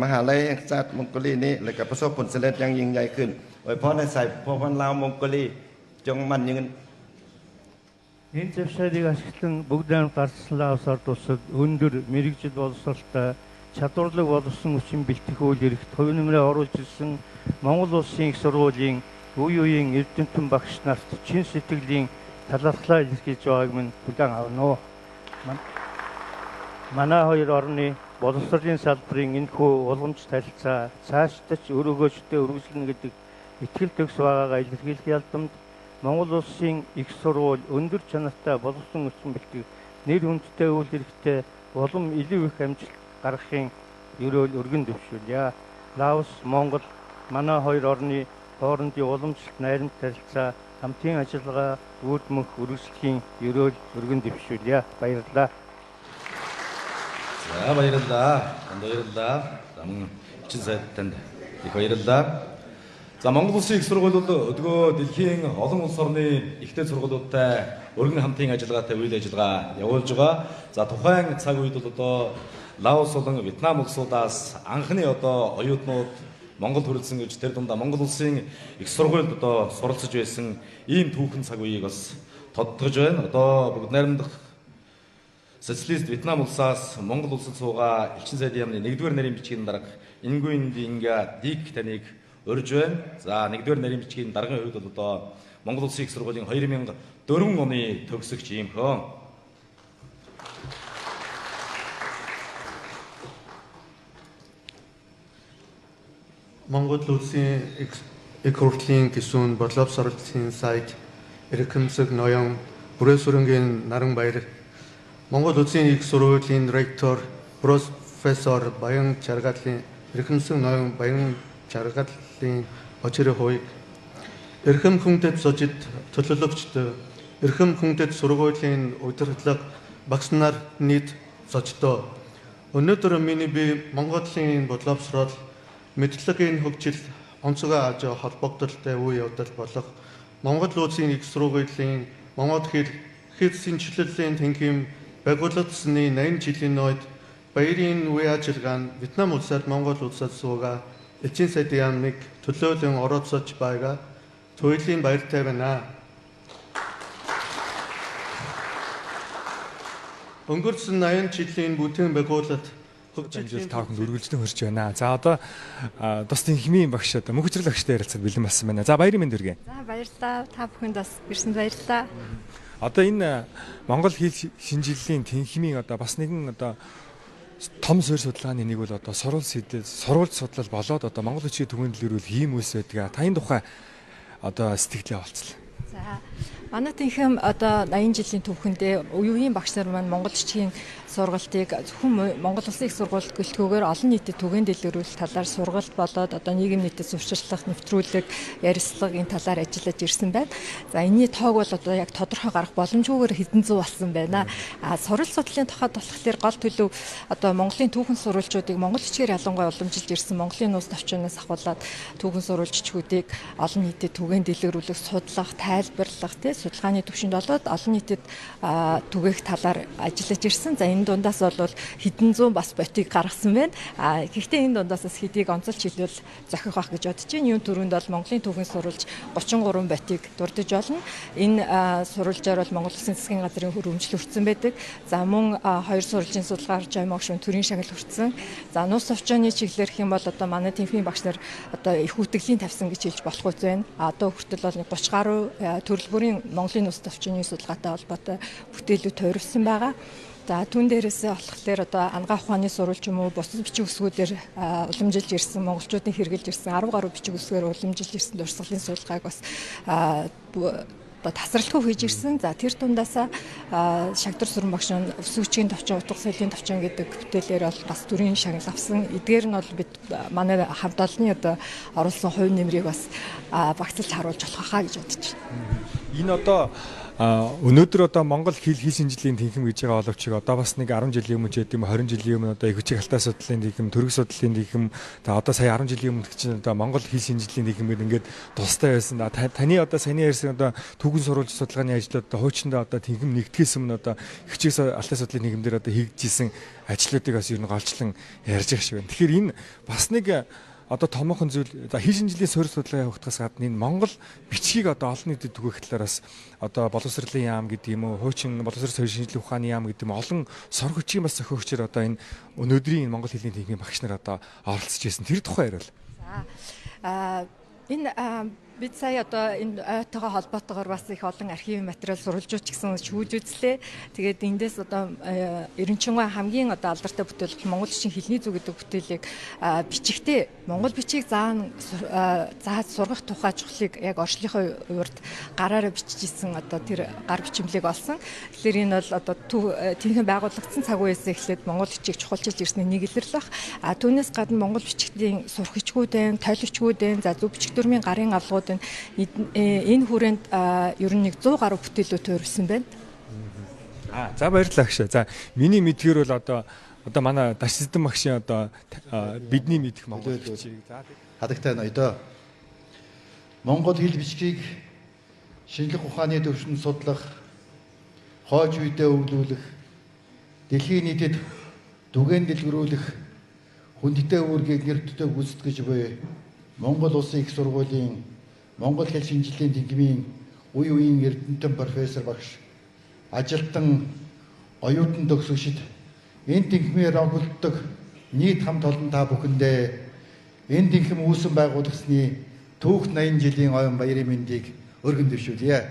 Speaker 8: มหาลัยแห่งชาติมองโกลีนี้และก็ประสบผลสำเร็จอย่างยิ่งใหญ่ขึ้นอวยพรให้สายพันธุ์ลาวมองโกลีจงมั่นยืน
Speaker 10: Энэ завшаалыг ашиглан бүгдээр гарсан Лаос ард улсад өндөр мэрэгжил боловсролтой чадварлаг болсон хүчин бэлтгэх үйл хэрэгт хувь нэмрээ оруулж ирсэн Монгол Улсын их сургуулийн үе үеийн эрдэмтэн багш нарт чин сэтгэлийн талархлаа илэрхийлж байгааг минь хүлээн авна. Манай хоёр орны боловсролын салбарын энэхүү уламж танилцаа цаашдаа ч өрөөгөөжтэй үргэлжлэнэ гэдэг итгэл төгс байгаагаа илэрхийлэх ялдамд Монгол Улсын их сургууль өндөр чанартай боловсон хүчин бэлтгэх нэр хүндтэй үйл хэрэгтэй улам илүү их амжилт гаргахын ерөөл өргөн дэвшүүлье. Лаос, Монгол манай хоёр орны хоорондын уламжлалт найрамд харилцаа хамтын ажиллагаа үүдмөх үргэлжлэхийн ерөөл өргөн дэвшүүлье. Баярлалаа.
Speaker 2: За баярлалаа. Баярлалаа. Чин сайд танд их баярлалаа. За Монгол Улсын их сургууль бол өдгөө дэлхийн олон улс орны ихтэй сургуулиудтай өргөн хамтын ажиллагаатай үйл ажиллагаа явуулж байгаа. За тухайн цаг үед бол одоо Лаос болон Вьетнам улсуудаас анхны одоо оюутнууд Монгол төрөлсөн гэж тэр дундаа Монгол Улсын их сургуульд одоо суралцж байсан ийм түүхэн цаг үеийг бас тодтогж байна. Одоо бүгд найрамдах социалист Вьетнам улсаас Монгол улсад суугаа элчин сайдын яамны 1-р нарийн бичгийн дарга Ингуин Динга Дик таныг урьж байна. За 1-р нарийн бичгийн даргын хувьд бол одоо Монгол Улсын их сургуулийн 2004 оны төгсөгч ийм хөө.
Speaker 11: Монгол Улсын их хурлын гишүүн боловсролын сайд эрхэмсэг ноён Бүрээсүрэнгийн Наранбаяр, Монгол Улсын их сургуулийн ректор профессор Баян Чаргатлын эрхэмсэг ноён Баян Чаргатлын очирын хувийг эрхэм хүндэт сожид төлөөлөгчд эрхэм хүндэт сургуулийн удирдлага багш нар нийт сождоо өнөөдөр миний би Монголын боловсрол мэдлэгийн хөгжил онцгой аж холбогдолтой үе явдал болох Монгол Улсын их сургуулийн Монгол хэл шинжилгээний танхим байгуулагдсны 80 жилийн үед баярын үе ажиллагаа нь Вьетнам улсад Монгол улсад суугаа элчин сайдын яамныг төлөөлөн оролцож байгаа туйлын баяртай байна. Өнгөрсөн 80 жилийн бүтээн байгуулалт
Speaker 1: хөгжил та бүхэнд үргэлжлэн хөрж байна. За одоо тус тэнхимийн багш одоо мөнхөжрөл багштай ярилцаад бэлэн болсон байна. За баярын мэнд хүргэе.
Speaker 12: За баярлалаа. Та бүхэнд бас ирсэнд баярлалаа.
Speaker 1: Одоо энэ Монгол хэл шинжилгээний тэнхимийн одоо бас нэгэн одоо том суурь судалгааны нэг бол одоо сурвалж судлал болоод одоо Монгол Улсын төвийн дэлгэрүүл ийм үс байдаг. Та энэ тухай одоо сэтгэлээ олцлоо.
Speaker 12: За манай тэнхим одоо 80 жилийн түүхэндээ үеийн багш нар маань Монгол чичгийн сургалтыг зөвхөн Монгол Улсын их сургууль гэлтгүүгээр олон нийтэд түгээн дэлгэрүүлэх талаар сургалт болоод одоо нийгэм нийтэд зөвшөөрлөх, нэвтрүүлэг, ярилцлага энэ талаар ажиллаж ирсэн байна. За энэний тоог бол одоо яг тодорхой гарах боломжгүйгээр хэдэн зуун болсон байна. Сурвалж судлалын тухайд болохоор гол төлөв одоо Монголын түүхэн сурвалжуудыг монгол чичгээр ялангуяа уламжилж ирсэн Монголын нууц навчнаас ахуулаад түүхэн сурвалжчдуудыг олон нийтэд түгээн дэлгэрүүлэх, судлах, тайлбарлах, судалгааны төвшөнд болоод олон нийтэд түгээх талаар ажиллаж ирсэн. За энэ дундаас бол хэдэн зуун бас ботыг гаргасан байна. Гэхдээ энэ дундаас бас хэдийг онцолж хэлвэл зохих байх гэж бодож байна. Юун түрүүнд бол Монголын түүхэн сурвалж 33 ботыг дурдж болно. Энэ сурвалжаар бол Монгол Улсын засгийн газрын хөрөмжл хүртсэн байдаг. За мөн 2 сурвалжийн судалгаар жоймог шин төрийн шагнал хүртсэн. За нууц товчооны чиглэлээр их юм бол одоо манай тэнхимийн багш нар одоо их үтгэлийн тавьсан гэж хэлж болох үс байна. Одоо хүртэл бол 30 гаруй төрөл бүрийн Монголын нууц товчооны судалгаатай холбоотой бүтээлүүд тойрвсон байгаа. За түн дээрээс болохоор одоо ангаа ухааны сурвалж юм уу бусад бичиг үсгүүдээр уламжилж ирсэн монголчуудын хэрэгжилж ирсэн 10 гаруй бичиг үсгээр уламжилж ирсэн дурсгалын судалгааг бас тасралтгүй хийж ирсэн. За тэр тундаасаа Шагдар Сүрэн багш нь өсвөчгийн товчон, утга соёлын товчон гэдэг бүтээлээр бол бас төрийн шагнал авсан. Эдгээр нь бол бид манай хамт олонны одоо оруулсан хувь нэмрийг бас багцлж харуулж болох хаа гэж бодож байна.
Speaker 1: Энэ одоо өнөөдөр одоо Монгол хэл шинжлэлийн тэнхим гэж байгаа боловч одоо бас нэг 10 жилийн өмнө ч гэдэм 20 жилийн өмнө одоо их хүчиг халтаа судлалын тэнхим, төрөг судлалын тэнхим, за одоо сая 10 жилийн өмнө чинь одоо Монгол хэл шинжлэлийн тэнхим гэдэг ингээд тустай байсан. Таны одоо саяны ярьсан одоо түүхэн сурвалж судалгааны ажлууд одоо хуучиндаа одоо тэнхим нэгтгэхээс өмнө одоо их хүчиг халтаа судлалын тэнхимдэр одоо хийгдчихсэн ажлуудыг бас ер нь голчлон ярьж байгаа шиг байна. Тэгэхээр энэ бас нэг одоо томоохон зүйл хэл шинжлэлийн суурь судалгаа явуулахаас гадна энэ Монгол бичгийг одоо олон нийтэд түгээх талаараас одоо боловсролын яам гэдэг юм уу, хуучин боловсрол суурь шинжлэх ухааны яам гэдэг юм олон сор хүчийн бас зохиогчор одоо энэ өнөөдрийн Монгол хэлний тэнхимийн багш нар одоо оролцож байсан. Тэр тухай яриул.
Speaker 12: За энэ бид сая одоо энэ ойтойгоо холбоотойгоор бас их олон архивын материал сурвалжууч гэсэн шүүж үзлээ. Тэгээд эндээс одоо Эренчингаа хамгийн одоо алдартай бүтээл Монгол Бичгийн хэлний зүг гэдэг бүтээлийг бичигтэй Монгол бичгийг зааж сургах тухай чухлыг яг орчлынхоо урд гараараа бичижсэн одоо тэр гар бичмлийг олсон. Тэгэхээр энэ бол одоо тэнхим байгуулагдсан цаг үеэс эхлээд Монгол бичгийг чухалчилж ирсний нэг илэрлэл баг. Түүнээс гадна Монгол бичгийн сурах хичгүүдэн, тойлогчгүүдэн, за зөв бичих дүрмийн гарын авлагууд энэ хүрээнд ер нь 100 гаруй бүтээлүүд тойрсон байна.
Speaker 1: За баярлалаа агш. За миний мэдгээр бол одоо манай Дашсэдэн багшийн одоо бидний мэдэх монгол бичгийг
Speaker 13: хадагтай ноёдоо Монгол хэл бичгийг шинжлэх ухааны төвшөнд судлах, хойч үедээ өвлүүлэх, дэлхийн нийтэд түгээн дэлгэрүүлэх хүндтэй үүргийг нэрвдтэй гүйцэтгэж буй Монгол Улсын их сургуулийн Монгол хэл шинжлэлийн тэнхимийн үе үеийн эрдэмтэн профессор багш ажилтан оюутан төгсөгчид энэ тэнхимээр огтлдог нийт хамт олон та бүхэндээ энэ тэнхим үүсэн байгуулагдсны түүх 80 жилийн ойн баярын мэндийг өргөн дэвшүүлье.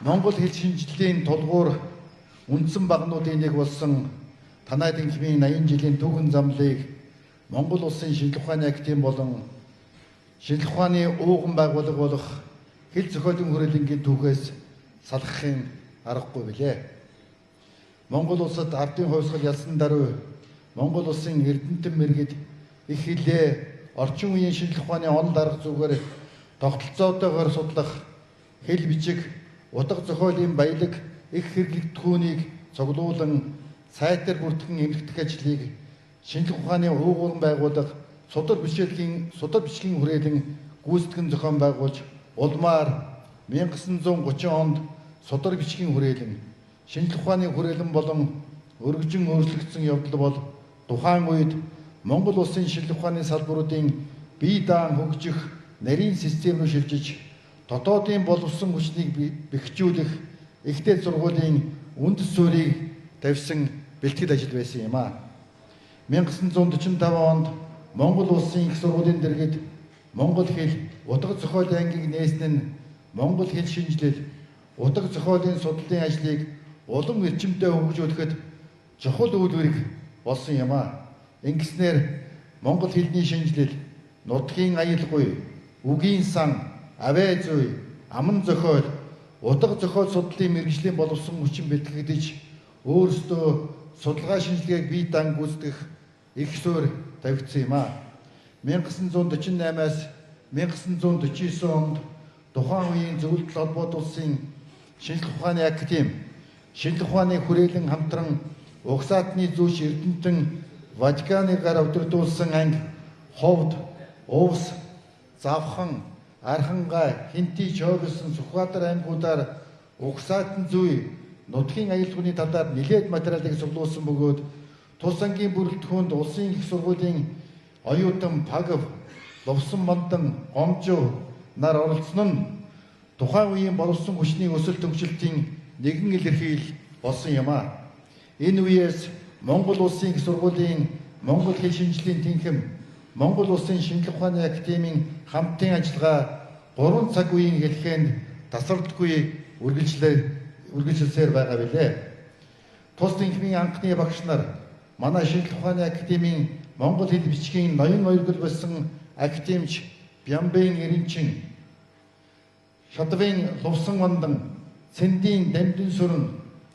Speaker 13: Монгол хэл шинжлэлийн тулгуур үндсэн багнуудын нэг болсон танай тэнхимийн 80 жилийн түүхэн замлыг Монгол Улсын шинжлэх ухааны академи болон шинжлэх ухааны ууган байгууллага болох хэл зохиолын хүрээлэнгийн түүхээс салгахын аргагүй билээ. Монгол улсад ардын хувьсгал ялсан даруй Монгол Улсын эрдэмтэн мэргэд их хэлээ орчин үеийн шинжлэх ухааны онол арга зүгээр тогтолцоотойгоор судлах хэл бичиг, утга зохиолын баялаг их хэрэглэгдэхүүнийг цуглуулан сайтар бүртгэн эмгэгдэх ажлыг шинжлэх ухааны уугууран байгууллага судар бичгийн хүрээлэн гүйцэтгэн зохион байгуулж улмаар 1930 онд судар бичгийн хүрээлэн шинжлэх ухааны хүрээлэн болон өргөжин өөрчлөгдсөн явдал бол тухайн үед Монгол Улсын шинжлэх ухааны салбаруудын бие даан хөгжих нарийн систем рүү шилжиж дотоодын боловсон хүчнийг бэхжүүлэх ихтэй сургуулийн үндэс суурийг тавьсан бэлтгэл ажил байсан юм а. 1945 онд Монгол Улсын их сургуулийн дэргэд Монгол хэл утга зохиолын ангийг нээсэн нь Монгол хэл шинжилэл утга зохиолын судлалын ажлыг улам эрчимтэй хөгжүүлэхэд чухал үйлдвэрийг болсон юм а. Ингэснээр Монгол хэлний шинжилэл, нутгийн аялгүй, үгийн сан, авээ зүй, аман зохиол, утга зохиол судлалын мэргэжлийн боловсон хүчин бэлтгэгдэж өөрсдөө судалгаа шинжилгээг бие даан гүйцэтгэх их суурь тавигдсан юм а. 1948-аас 1949 онд тухайн үеийн зөвлөлт холбоот улсын шинжлэх ухааны академи, шинжлэх ухааны хүрээлэн хамтран угсаатны зүйч эрдэмтэн Ватиканы гар авдирдуулсан анги, ховд, увс, завхан, Арханга, Хинти, Чоо гэсэн Сүхбаатар аймагуудаар угсаатан зүй нутгийн аюулгүйний талаар нэлээд материалыг цуглуулсан бөгөөд тус ангийн бүрэлдэхүүнд улсын их сургуулийн оюутан Пагав, Ловсон Мандан, Гомжоо нар оролцсон нь тухайн үеийн боловсон хүчний өсөлт төвчлөлтийн нэгэн илэрхийлэл болсон юм а. Энэ үеэс Монгол Улсын их сургуулийн Монгол хэл шинжлэлийн тэнхим, Монгол Улсын шинжлэх ухааны академийн хамтын ажиллагаа 3 цаг үеийн хэлхэнд тасралтгүй үргэлжилсээр байгаа билээ. Тус тэнхимийн анхны багш нар манай шинжлэх ухааны академийн Монгол хэл бичгийн ноён оюргал болсон академич Бямбын Эренчин, Шадвын Лувсан Мандан, Цэндийн Дамдын Сүрэн,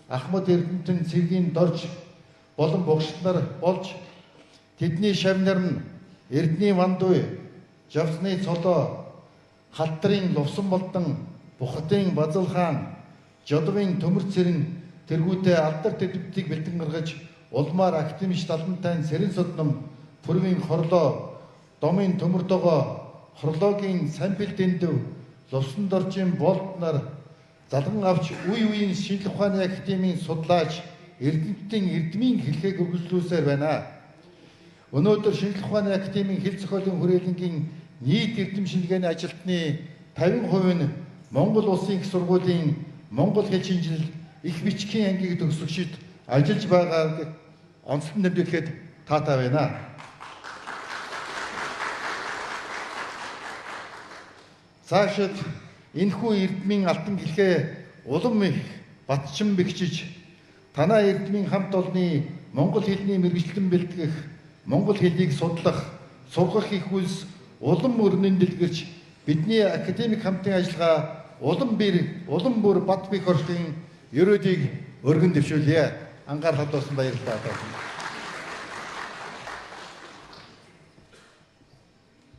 Speaker 13: Ахмад Эрдэнтэн Цэргийн Дорж болон багшд нар болж тэдний шавнар нь Эрдэнэ Вандуй, Жавсны Цолоо, Халтрын Лувсан Болдон, Бухатын Базал хаан, Жодвын Төмөр Цэрэн тэргүүтээ алдар төдөвтийг бэлтгэн гаргаж улмаар академич Далантай Сэрэн Содном, Пүрвийн Хорлоо, Домын Төмөр Догоо, Хорлоогийн Самбил Дэндв, Лувсан Доржийн Болд нар залган авч үе үеийн шинжлэх ухааны академийн судлаач Эрдэмтдийн эрдмийн хэлхийг үргэлжлүүлсээр байна. Өнөөдөр шинжлэх ухааны академийн хэл зохиолын хүрээлэнгийн нийт эрдэм шинжилгээний ажилтны 50% нь Монгол Улсын их сургуулийн Монгол хэл шинжилэл их бичгийн ангийг төгсөгчид ажиллаж байгааг онцлон нэмэгдэхэд таатай байна. Цаашид энэхүү эрдмийн алтан хэлхээ улам их батчин бэхжиж танаа эрдмийн хамт олонны монгол хэлний мэргэжлэн бэлтгэх, монгол хэлийг судлах, сургах их үйлс улам өрнөн дэлгэрч бидний академик хамтын ажиллагаа улам бүр бат бэх оршихын ерөөдийг өргөн дэвшүүлье. Анхаарал хандуулсан баярлалаа.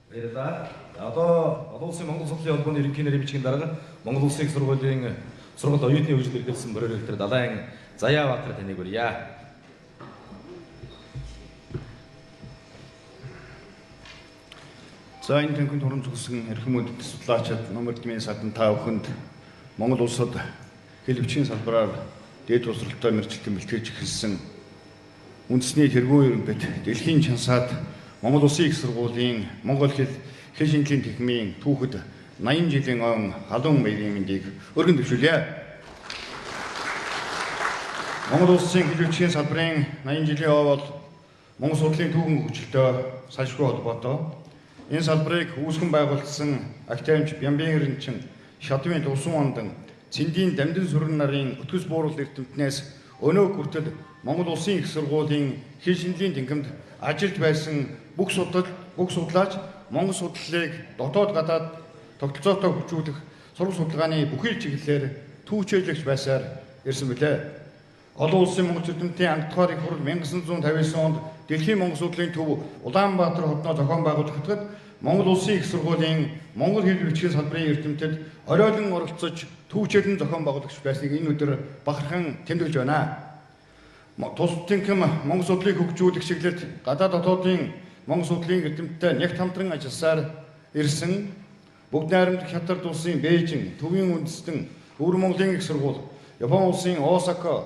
Speaker 2: Баярлалаа. Одоо олон улсын Монгол судлалын холбооны ерөнхий нэрийн бичгийн дарга Монгол Улсын их сургуулийн сургууль оюутны хөгжил эрхэлсэн мөрөөр ректор Далайн Заяабаатар таныг хүргье.
Speaker 14: За энэ тэнхимд хорон зогссон эрхэм үндэт судлаачид номер 75 хүнд Монгол улсад хэл бичгийн салбараар дээд тусралтай мэргэжилтэн бэлтгэж эхэлсэн үндэсний тэргүүн ерөнхийд дэлхийн чансаад Монгол Улсын их сургуулийн Монгол хэл шинжлэлийн тэнхимийн түүхэд 80 жилийн он халуун баярын мэндийг өргөн дэвшүүлье. Монгол Улсын хэл бичгийн салбарын 80 жилийн ой бол Монгол судлалын түүхэн хөгжилтэй салшгүй холбоотой. Энэ салбарыг үүсгэн байгуулсан академич Бямбын Эренчин, Шадвын Лувсан Мандан, Цэндийн Дамдын Сүрэн нарын өтгөс бууруулал эрдэмтнээс өнөө хүртэл Монгол Улсын их сургуулийн хэл шинжлэлийн тэнхимд ажиллаж байсан бүх судлаач Монгол судлалыг дотоод гадаад тогтолцоотой хөгжүүлэх сургууль судалгааны бүхий л чиглэлээр түүчээлэгч байсаар ирсэн билээ. Олон улсын монгол эрдэмтдийн ангидугаар их хурал 1959 онд Дэлхийн монгол судлалын төв Улаанбаатар хотноо зохион байгуулагдахад Монгол Улсын их сургуулийн монгол хэл бичгийн салбарын эрдэмтэд оройлон оролцож түүчээлэн зохион байгуулагч байсныг энэ өдөр бахархан тэмдэглэж байна. Тус тэнхим монгол судлалыг хөгжүүлэх чиглэлд гадаад дотоодын монгол судлалын эрдэмтдтэй нэгт хамтран ажилласаар ирсэн бүгд найрамдах хятад улсын Бээжин, Төвийн үндэстэн, Өвөр Монголын их сургууль, Япон улсын Осака,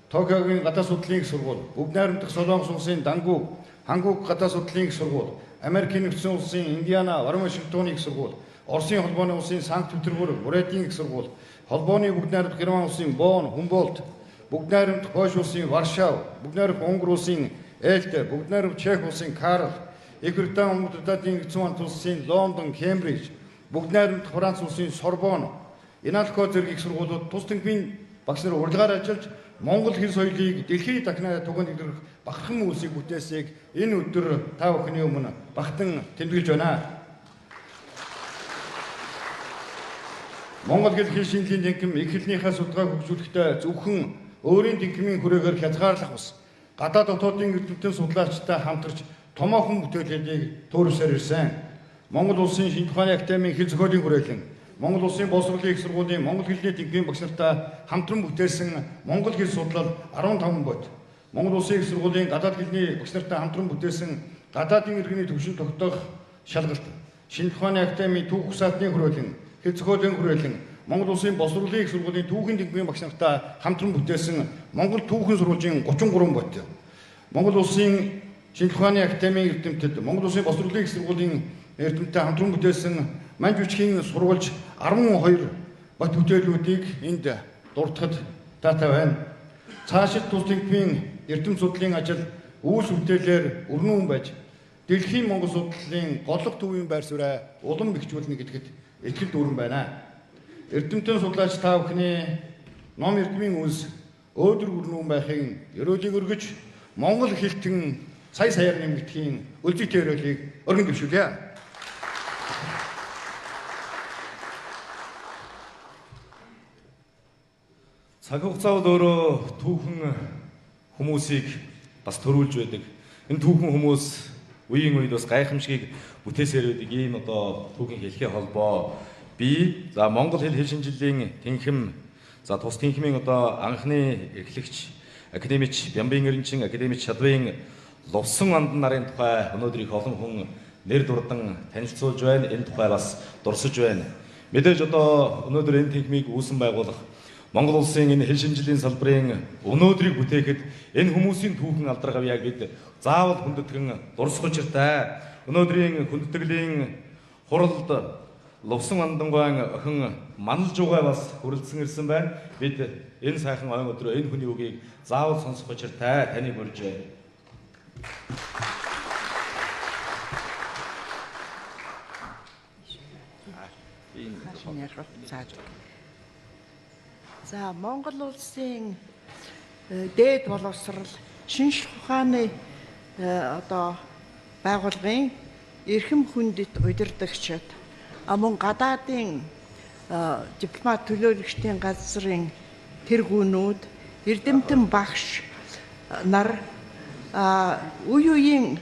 Speaker 14: Токиогийн гадаад судлалын их сургууль, бүгд найрамдах Солонгос улсын Дангук, Хангук гадаад судлалын их сургууль, Америкийн нэгдсэн улсын Индиана, Вашингтоны их сургууль, Оросын холбооны улсын Санкт-Петербург, Бурятийн их сургууль, холбооны бүгд найрамдах Герман улсын Бонн, Хумболт, бүгд найрамдах Польш улсын Варшав, бүгд найрамдах Унгар улсын Эльтэ, бүгд найрамдах Чех улсын Карл, Их Британи Умдуудын нэгдсэн хамт улсын Лондон, Кембриж, бүгд найрамдах Франц улсын Сорбонн, Иналко зэрэг их сургуулиуд тус тэнхимийн багш нар урилгаар ажиллаж Монгол хэл соёлыг дэлхийд дахинаа түгэнд илрэх бахархан үйлсийг бүтээсийг энэ өдөр та бүхний өмнө багтан тэмдэглэж байна. Монгол хэл шинжлэлийн тэнхим их хэлнийхээ судалгааг хөгжүүлэхдээ зөвхөн өөрийн тэнхимийн хүрээгээр хязгаарлах бус гадаад дотоодын эрдэмтэн судлаачтай хамтарч томоохон бүтээлүүдийг төөрөсөөр ирсэн. Монгол Улсын шинжлэх ухааны академийн хэл зохиолын хүрээлэн Монгол Улсын боловсролын их сургуулийн монгол хэлний тэнхимийн багш нартай хамтран бүтээсэн монгол хэл судлал 15 бот. Монгол Улсын их сургуулийн гадаад хэлний багш нартай хамтран бүтээсэн гадаадын иргэний төвшин тогтоох шалгалт Шинжлэх ухааны академийн түүх саатны хүрээлэн, хэл зохиолын хүрээлэн, Монгол Улсын боловсролын их сургуулийн түүхийн тэнхимийн багш нартай хамтран бүтээсэн Монгол түүхэн сурвалжийн 33 бот. Монгол Улсын шинжлэх ухааны академийн эрдэмтэд, Монгол Улсын боловсролын их сургуулийн эрдэмтдтэй хамтран бүтээсэн Мань жүжигчийн сурвалж 12 бот бүтээлүүдийг энд дурдахад таатай байна. Цаашид тус тэнхимийн эрдэм судлалын ажил үүс бүтээлээр өрнөн байж дэлхийн Монгол судлалын голлог төвийн байр сууриа улам бэхжүүлнэ гэдэгт итгэл дүүрэн байна. Эрдэмтэн судлаач та бүхний ном эрдмийн үс өөдөр өрнөн байхын ерөөлийг өргөж Монгол хэлтэн сая саяар нэмэгдэхийн үлзийтэй ерөөлийг өргөн дэвшүүлье.
Speaker 2: Цаг хугацаа бол өөрөө түүхэн хүмүүсийг бас төрүүлж байдаг. Энэ түүхэн хүмүүс үеийн үед бас гайхамшигыг бүтээсээр байдаг ийм одоо түүхийн хэлхээ холбоо. Би за Монгол хэл шинжилгээний тэнхим за тус тэнхимийн одоо анхны эрхлэгч академич Бямбын Эренчин академич Шадвын Лувсан Андан нарын тухай өнөөдөр их олон хүн нэр дурдан танилцуулж байна. Энэ тухай бас дурсаж байна. Мэдээж одоо өнөөдөр энэ тэнхимийг үүсэн байгуулах Монгол Улсын энэ хэл шинжилгээний салбарын өнөөдрийг бүтээхэд энэ хүмүүсийн түүхэн алдаргав яг бид заавал хүндэтгэн дурсах учиртай. Өнөөдрийн хүндтгэлийн хуралд Лувсан Андангуйн охин Манал Жугай бас хүрэлцэн ирсэн байна. Бид энэ сайхан ойн өдрөө энэ хүний үгийг заавал сонсох учиртай. Таныг урьж байна.
Speaker 15: За Монгол улсын дээд боловсрал шинжлэх ухааны одоо байгууллагын эрхэм хүндэт удирдагчид мөн гадаадын дипломат төлөөлөгчдийн газрын тэргүүнүүд эрдэмтэн багш нар үе үеийн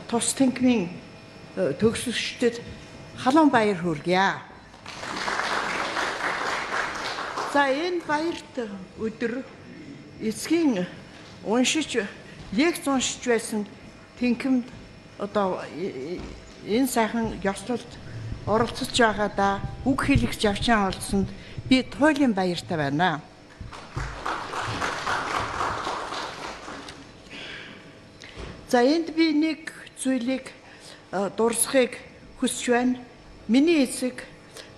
Speaker 15: тус тэнхимийн төгсөгчдөд халуун баяр хүргье. За энэ баярт өдөр эцгийн уншиж лекц уншиж байсан тэнхимд одоо энэ сайхан ёслолд оролцож байгаадаа үг хэлэх завшаан олсонд би туйлын баяртай байна. За энд би нэг зүйлийг дурсахыг хүсэж байна. Миний эцэг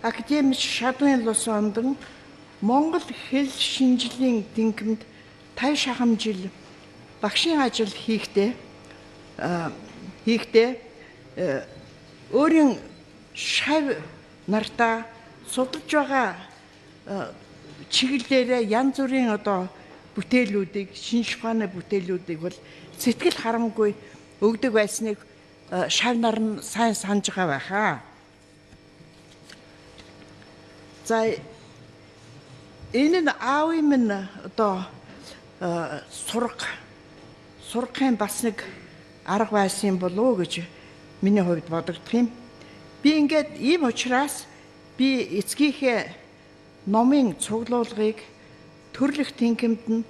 Speaker 15: академич Шадвын Лусандан Монгол хэл шинжилгээний тэнхимд 50 шахам жил багшийн ажил хийхдээ өөрийн шав нартаа судалж байгаа чиглэлээрээ янз бүрийн одоо бүтээлүүдийг шинжлэх ухааны бүтээлүүдийг бол сэтгэл харамгүй өгдөг байсныг шав нар нь сайн санаж байгаа байхаа. За энэ нь аавын минь одоо сургахын бас нэг арга байсан болов уу гэж миний хувьд бодогдох юм. Би ингээд ийм учраас би эцгийнхээ номын цуглуулгыг төрлөх тэнхимд нь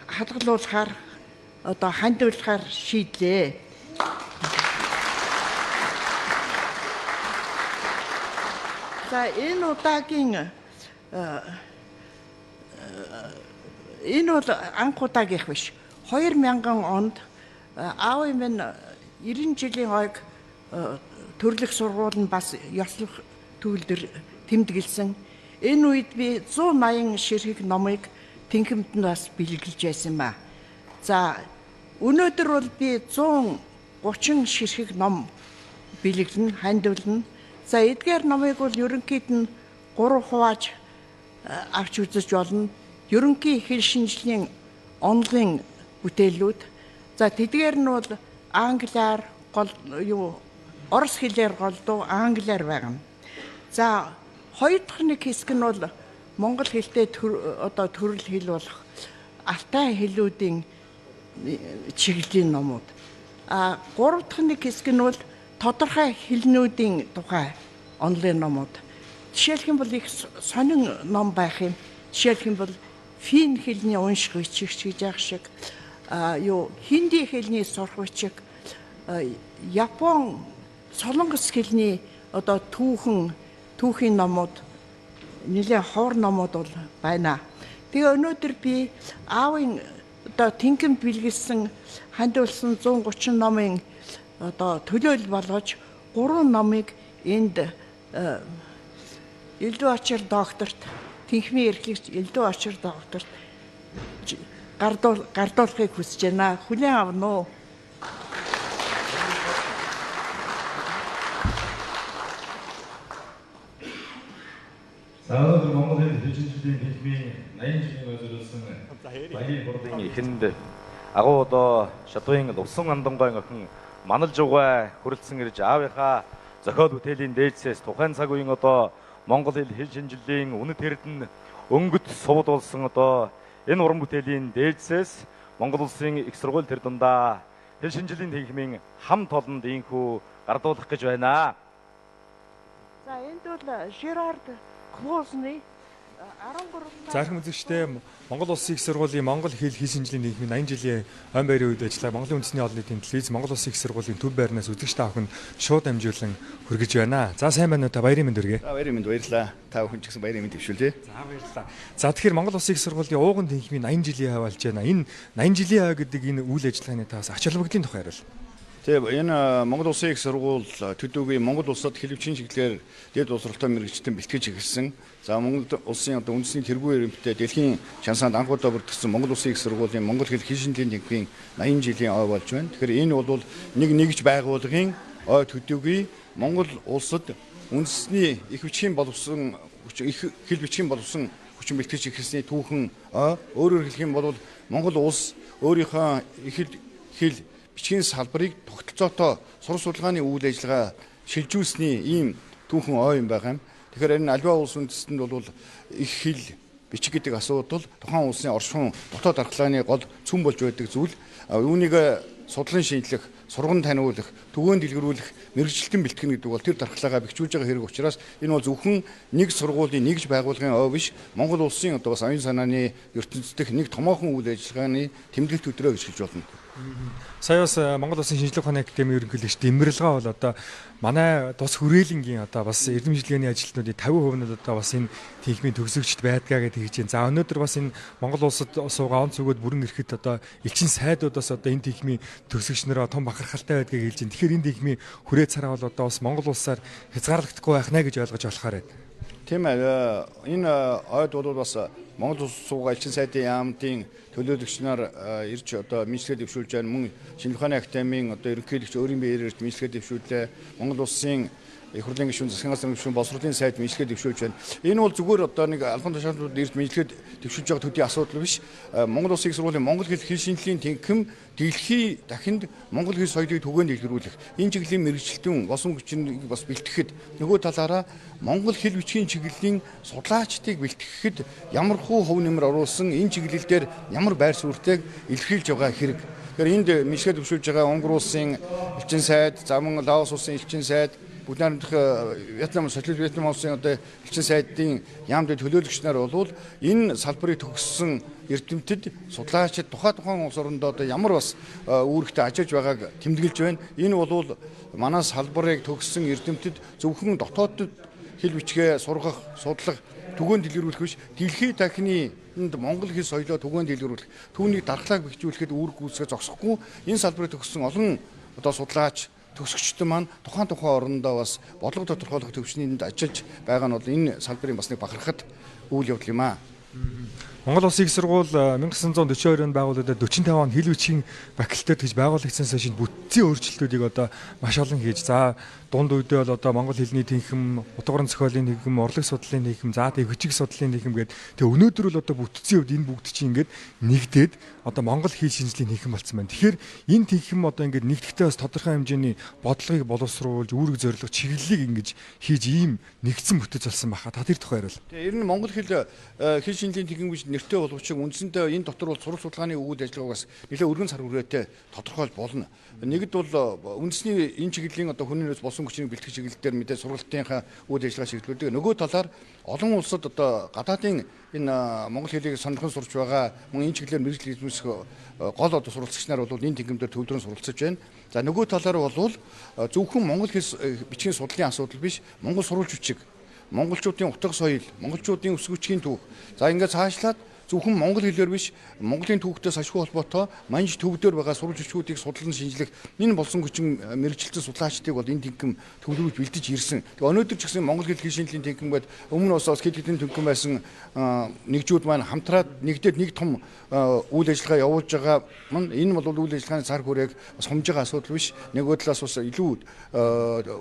Speaker 15: хадгалуулахаар одоо хандуулахаар шийдлээ. За энэ удаагийн энэ бол анх удаагийнх биш. 2000 онд аавын минь 90 жилийн хойг төрлөх сургууль нь бас ёслох төвлөр тэмдэглэсэн. Энэ үед би 180 ширхэг номыг тэнхимд нь бас бэлгэлж байсан ба. За өнөөдөр бол би 130 ширхэг ном бэлгэлнэ, хандуулна. За эдгээр номыг бол ерөнхийд нь 3 хувааж авч үзэж болно. Ерөнхий хэл шинжилгээний онлын бүтээлүүд. За тэдгээр нь бол англиар орос хэлээр голдуу англиар байна. За хоёр дахь нэг хэсэг нь бол монгол хэлтэй одоо төрөл хэл болох алтай хэлүүдийн чиглэлийн номууд. Гурав дахь нэг хэсэг нь бол тодорхой хэлнүүдийн тухай онлын номууд. Жишээлх юм бол их сонин ном байх юм. Жишээлх юм бол фин хэлний унших бичигч гэж яах шиг, хинди хэлний сурах бичиг, Япон солонгос хэлний одоо түүхийн номууд нэлээд ховор номууд бол байна. Тэгээ өнөөдөр би аавын одоо тэнгэн бэлгэлсэн хандуулсан 130 номын одоо төлөөлөл болгож 3 номыг энд Элдв Ачир докторт Тэнхмийн эрхлэгч Элдв Ачир докторт гардуулахыг хүсэж байна. Хүлээн авна уу?
Speaker 2: За өнөөдөр Монгол хэл хэлшинжлийн хэлбэрийн 80 жилийн өдрөөсөн баярын хурлын
Speaker 16: эхэнд агуу одоо шатуун лувсан андангойн охин манал жугай хүрэлцэн ирж аавынхаа зохиол бүтээлийн дээлсээс тухайн цаг үеийн одоо Монгол хэл хэлшинжлийн үнэт эрдэнэ өнгөт сувд болсон одоо энэ уран бүтээлийн дээлсээс Монгол улсын их сургууль тэр дундаа хэлшинжлийн тэнхимийн хамт олонд ийхүү гардуулах гэж байна.
Speaker 15: За энд бол Жирард Клоусны 13
Speaker 1: Зарим үзэгчтэй Монгол Улсын их сургуулийн Монгол хэл хэлшинжлийн нийгмийн 80 жилийн ойн байрын үед ажиллаа Монголын үндэсний олон нийтийн телевиз Монгол Улсын их сургуулийн төв байрнаас үзэгч та бүхэн шууд амжуулан хүргэж байна. За сайн байна уу та баярын мэнд хүргэе.
Speaker 14: За баярын мэнд баярлалаа. Та бүхэн ч гэсэн баярын мэнд дэвшүүлье.
Speaker 1: За баярлалаа. За тэгэхээр Монгол Улсын их сургуулийн ууган тэнхимийн 80 жилийн хав болж байна. Энэ 80 жилийн хав гэдэг энэ үйл ажиллагааны таас ач холбогдлын тухай хариул.
Speaker 14: Тэгээ энэ Монгол Улсын их сургууль төдийгүй Монгол улсад хэлвчийн чиглэлээр дэд боловсролтой мэрэгчтэн бэлтгэж эхэлсэн. За Монгол улсын одоо үндэсний тэргүүн эрэмтэй дэлхийн шансаанд анхудаа бүрдсэн Монгол Улсын их сургуулийн Монгол хэл хэлшинжлийн тэнхимийн 80 жилийн ой болж байна. Тэгэхээр энэ бол нэгж байгууллагын ой төдийгүй Монгол улсад үндэсний их бичгийн боловсон хэл бичгийн боловсон хүчин бэлтгэж эхэлсний түүхэн өөрөөр хэлэх юм бол Монгол улс өөрийнхөө хэл бичгийн салбарыг тогтолцоотой сур судалгааны үйл ажиллагаа шилжүүлсний ийм түүхэн ой юм байгаа юм. Тэгэхээр энэ альва улс үндэстэнд бол их хэл бичиг гэдэг асуудал тухайн улсын оршин дотоод дархлааны гол цөм болж байдаг зүйл. Үүнийг судлан шинжлэх, сурган таниулах, түгээн дэлгэрүүлэх, мэрэгчлэн бэлтгэх гэдэг бол тэр дархлаагаа бэхжүүлж байгаа хэрэг учраас энэ бол зөвхөн нэг сургуулийн нэгж байгууллагын ой биш, Монгол улсын одоо бас оюун санааны ертөнцийн нэг томоохон үйл ажиллагааны тэмдэглэлт өдрөө гэж хэлж болно.
Speaker 1: Сая бас Монгол Улсын шинжлэх ухааны академийн ерөнхийлөгч Имрэлгаа бол одоо манай тус хүрээлэнгийн одоо бас эрдэмжлэгээний ажилтнуудын 50% нь одоо бас энэ тэнхимийн төгсөгчд байдгаа гэдэг хэлж байна. За өнөөдөр бас энэ Монгол улсад суугаа он зүгөөд бүрэн эрэхэд одоо элчин сайдуудаас одоо энэ тэнхимийн төгсөгч нараа том бахархалтай байдгийг хэлж байна. Тэгэхээр энэ тэнхимийн хүрээ цараа бол одоо бас Монгол улсаар хязгаарлагдахгүй байх нэ гэж ойлгож болохоор байна.
Speaker 14: Тийм ээ. Энэ ойд бол бас Монгол улс суугаа элчин сайдын яамтын төлөөлөгч нар ирж одоо мэдлэгээ дэвшүүлж байгаа мөн шинжлэх ухааны академийн одоо ерөнхийлөгч өөрийн биеэр ирж мэдлэгээ дэвшүүллээ. Монгол улсын их хурлын гишүүн засгийн газрын гишүүн боловсролын сайд мэдлэгээ дэвшүүлж байна. Энэ бол зүгээр одоо нэг албан тушаалтууд ирж мэдлэгээ дэвшүүлж байгаа төдий асуудал биш. Монгол Улсын их сургуулийн Монгол хэл хэлшинжлийн тэнхим дэлхий дахинд Монгол хэл соёлыг түгээн дэлгэрүүлэх энэ чиглэлийн мэрэгчлэлтэн босон хүчнийг бас бэлтгэхэд нөгөө талаараа Монгол хэл бичгийн чиглэлийн судлаачдыг бэлтгэхэд ямар хувь нэмэр оруулсан энэ чиглэл дээр ямар байр суурьтайг илэрхийлж байгаа хэрэг. Тэгэхээр энд мэдлэгээ дэвшүүлж байгаа Унгар улсын элчин сайд, замун Лаос улсын элчин сайд, бүгд найрамдах Вьетнам, Социалист Вьетнам улсын одоо элчин сайдын яамд төлөөлөгч нар бол энэ салбарыг төгссөн эрдэмтэд судлаачид тухайн улс орондоо одоо ямар бас үүрэгтэй ажиллаж байгааг тэмдэглэж байна. Энэ бол манай салбарыг төгссөн эрдэмтэд зөвхөн дотоодд хэл бичгээ сургах, судлах, түгээн дэлгэрүүлэх биш, дэлхий дахины Монгол хэл соёлоо түгээн дэлгэрүүлэх, түүнийг дархлааг бэхжүүлэхэд үүрэг гүйцэтгэж зогсохгүй энэ салбарыг төгссөн олон одоо судлаач төгсөгчдөн маань тухайн орондоо бас бодлого тодорхойлох төвчнийнд ажиллаж байгаа нь бол энэ салбарын бас нэг бахархад үйл явдал юм аа.
Speaker 1: Монгол Улсын их сургууль 1942 онд байгуулагдаад 45 он хэл бичгийн факультет гэж байгуулагдсанаас хойш бүтцийн өөрчлөлтүүдийг одоо маш олон хийж. За дунд үедээ бол одоо монгол хэлний тэнхим, утга орон зохиолын тэнхим, урлаг судлалын тэнхим, за тэг бичиг судлалын тэнхим гэдэг. Тэгээ өнөөдөр бол одоо бүтцийн хувьд энэ бүгд чинь ингээд нэгдээд одоо монгол хэл шинжлэлийн тэнхим болсон байна. Тэгэхээр энэ тэнхим одоо ингээд нэгдэхдээ бас тодорхой хэмжээний бодлогыг боловсруулж, үүрэг зорилго, чиглэлийг ингэж хийж ийм нэгдсэн бүтэц болсон баха. Та тэр тухай хариул.
Speaker 14: Тэгээ ер нь монгол хэл шинжлэлийн тэнхим гэж нэртэй боловч үндсэндээ энэ дотор бол сурах судалгааны үйл ажиллагааг бас нэлээд өргөн сар хүрээтэй тодорхойлж болно. Нэгд бол үндэсний энэ чиглэлийн одоо хүний нөөц болсон хүчний бэлтгэх чиглэлээр мэдээ сургалтынхаа үйл ажиллагаа чиглэлүүдийг нөгөө талаар олон улсад одоо гадаадын энэ монгол хэлийг сонирхон сурч байгаа мөн энэ чиглэлээр мэргэжил эзэмших гол одоо сурвалжлагч нар бол энэ тэнгимээр төвлөрөн суралцж байна. За нөгөө талаар бол зөвхөн монгол хэл бичгийн судлалын асуудал биш, монгол сурвалж бичиг, монголчуудын утга соёл, монголчуудын өсөх хүчгийн түүх. За ингээд цаашлаад зөвхөн монгол хэлээр биш, монголын түүхтэй сашгүй холбоотой манж төвдөр байгаа сурвалж бичгүүдийг судлан шинжлэх энэ болсон хүчин мэрэгчлэн судлаачдыг бол энэ тэнгим төвлөрүүлж бэлдэж ирсэн. Тэгээ өнөөдөр ч гэсэн монгол хэл шинжлэлийн тэнгим байд өмнө бас хэд хэдэн тэнгим байсан нэгжүүд маань хамтраад нэгдээд нэг том үйл ажиллагаа явуулж байгаа маань энэ бол үйл ажиллагааны цар хүрээг бас хомж байгаа асуудал биш. Нөгөө талаас бас илүү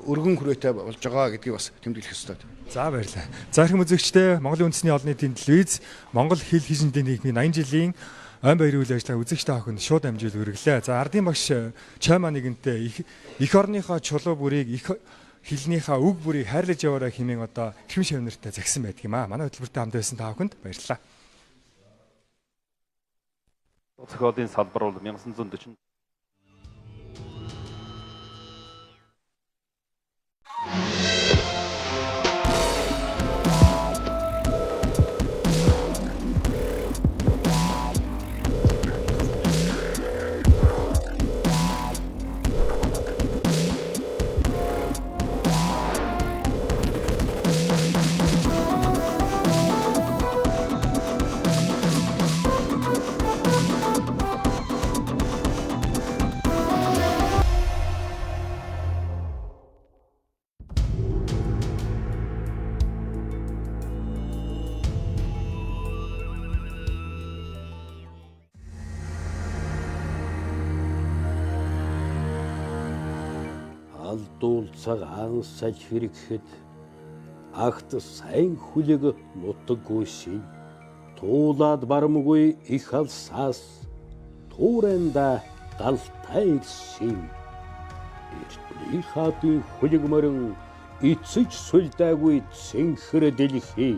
Speaker 14: өргөн хүрээтэй болж байгаа гэдгийг бас тэмдэглэх ёстой.
Speaker 1: За баярлалаа. За их үзэгчдээ Монголын үндэсний олон нийтийн телевиз Монгол хэл хизээний нийгмийн 80 жилийн айн баярын үйл ажиллагаа үзэгчтэй охинд шууд амжилт хүргэлээ. За ардын багш Чаймаа нэгэнтээ их орныхоо чулуу бүрийг их хэлнийхээ үг бүрийг хайрлаж яваарай хэмээн одоо хэвэн шавнартай загсан байдаг юм аа. Манай хөтөлбөртэй хамт байсан та охинд баярлалаа.
Speaker 17: Зохиолын салбар бол 1940
Speaker 18: Алдуулцаг ансаж хэрэгхэд агт сайн хүлэг нутаггүйшин туулаад барамгүй их алсаас туурэнда галтай иршин эртний хатын хүлэг мөрөн эцэж сүлдаагүй цэнхэр дэлхий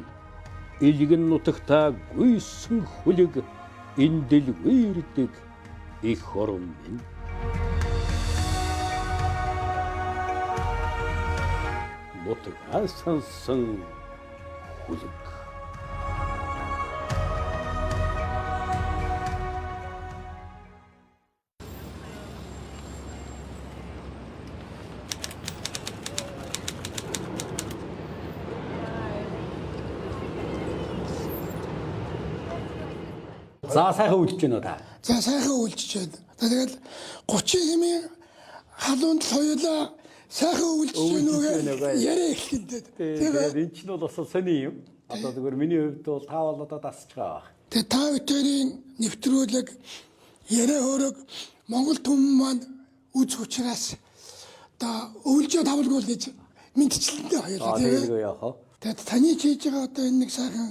Speaker 18: илгэн нутагта гүйсэн хүлэг эндэлгүйрдэг их орон минь нутгаа сансан хүлэг.
Speaker 19: За сайхан үйлч байна уу та?
Speaker 20: За сайхан үйлч байна. Тэгэл 30 хэмээн халуунд хоёулаа сайхан үйлч нүгэ яриа эхлэхэд.
Speaker 19: Тэгээд энэ ч нь бол бас сони юм. Одоо зөвхөн миний хувьд бол та бол одоо дасч байгаа.
Speaker 20: Тэгээд та бүхэн нэвтрүүлэг яриа хөрөг Монгол түмэн маань үз учраас одоо өвлжөө тавлгүй л гэж мэдчилтэй хоёулаа тийм. Тэгээд таны хийж байгаа одоо энэ нэг сайхан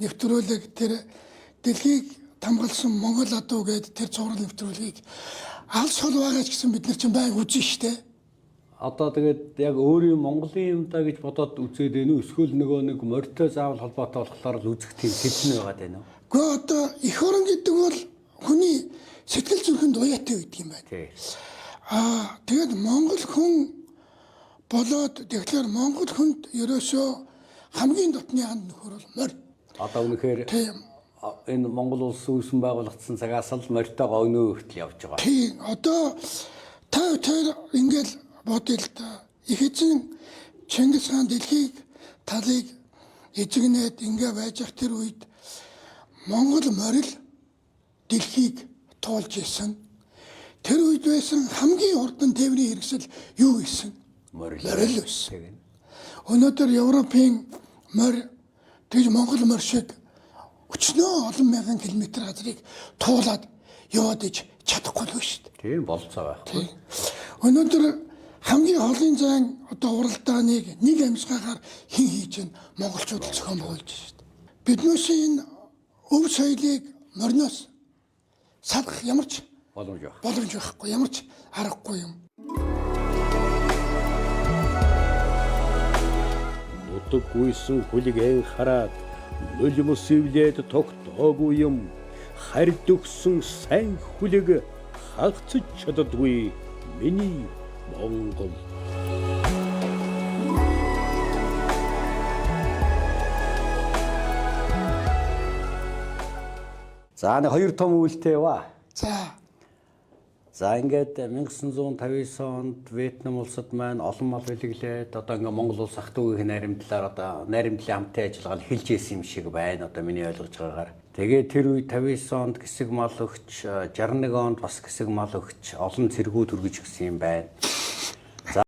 Speaker 20: нэвтрүүлэг тэр дэлхийг тамгалсан Монгол адуу гэдэг тэр зураг нэвтрүүлгийг алс хол байгаа ч гэсэн бид нар чинь байг үзэн штэ.
Speaker 19: Одоо тэгээд яг өөрийн Монголын юм да гэж бодоод үзээд байна уу? Эсвэл нөгөө нэг морьтой заавал холбоотой болохоор л үзэх тийм сэдв байгаад байна уу?
Speaker 20: Гэхдээ одоо эх орон гэдэг бол хүний сэтгэл зүрхэнд уяатай байдаг юм байна. Тэгээд Монгол хүн болоод тэгэхээр Монгол хүнд ерөөсөө хамгийн дотны анд нөхөр бол морь.
Speaker 19: Одоо үнэхээр энэ Монгол улс үүсгэн байгуулагдсан цагаас л морьтойгоо өнөө хүртэл явж байгаа.
Speaker 20: Тийм. Одоо та ингээл бодъё л да. Их эзэн Чингис хаан дэлхийг талыг эзэгнээд ингээ байж ах тэр үед Монгол морил дэлхийг туулж исэн. Тэр үед байсан хамгийн хурдан тээврийн хэрэгсэл юу исэн? Морил байсан. Өнөөдөр Европын морь тэгж Монгол морь шиг өчнөө олон мянган километр газрыг туулаад яваад иж чадахгүй л шүү дээ.
Speaker 19: Тийм болцоо байхгүй.
Speaker 20: Өнөөдөр хамгийн холын зайн одоо уралдааныг нэг амьсгаагаар хэн хийж нь монголчууд л зохион байгуулж шүү дээ. Биднээс энэ өв соёлыг морноос салгах ямар ч боломж байхгүй, ямар ч аргагүй юм.
Speaker 18: Нутаг гүйсэн хүлэг эн хараад нулимс ивлээд тогтоогүй юм хард өгсөн сайн хүлэг хагцж чаддаггүй миний Монгол.
Speaker 19: За нэг хоёр том үйлдэл яваа.
Speaker 20: За
Speaker 19: ингээд 1959 онд Вьетнам улсад маань олон мал бэлэглээд одоо ингээд Монгол улс ах トゥ угийн найрамдлаар одоо найрамдлын хамтын ажиллагааг хэлж ийсэн юм шиг байна. Одоо миний ойлгож байгаагаар. Тэгээд тэр үед 59 онд хэсэг мал өгч, 61 онд бас хэсэг мал өгч олон цэргүүд хүргэж өгсөн юм байна.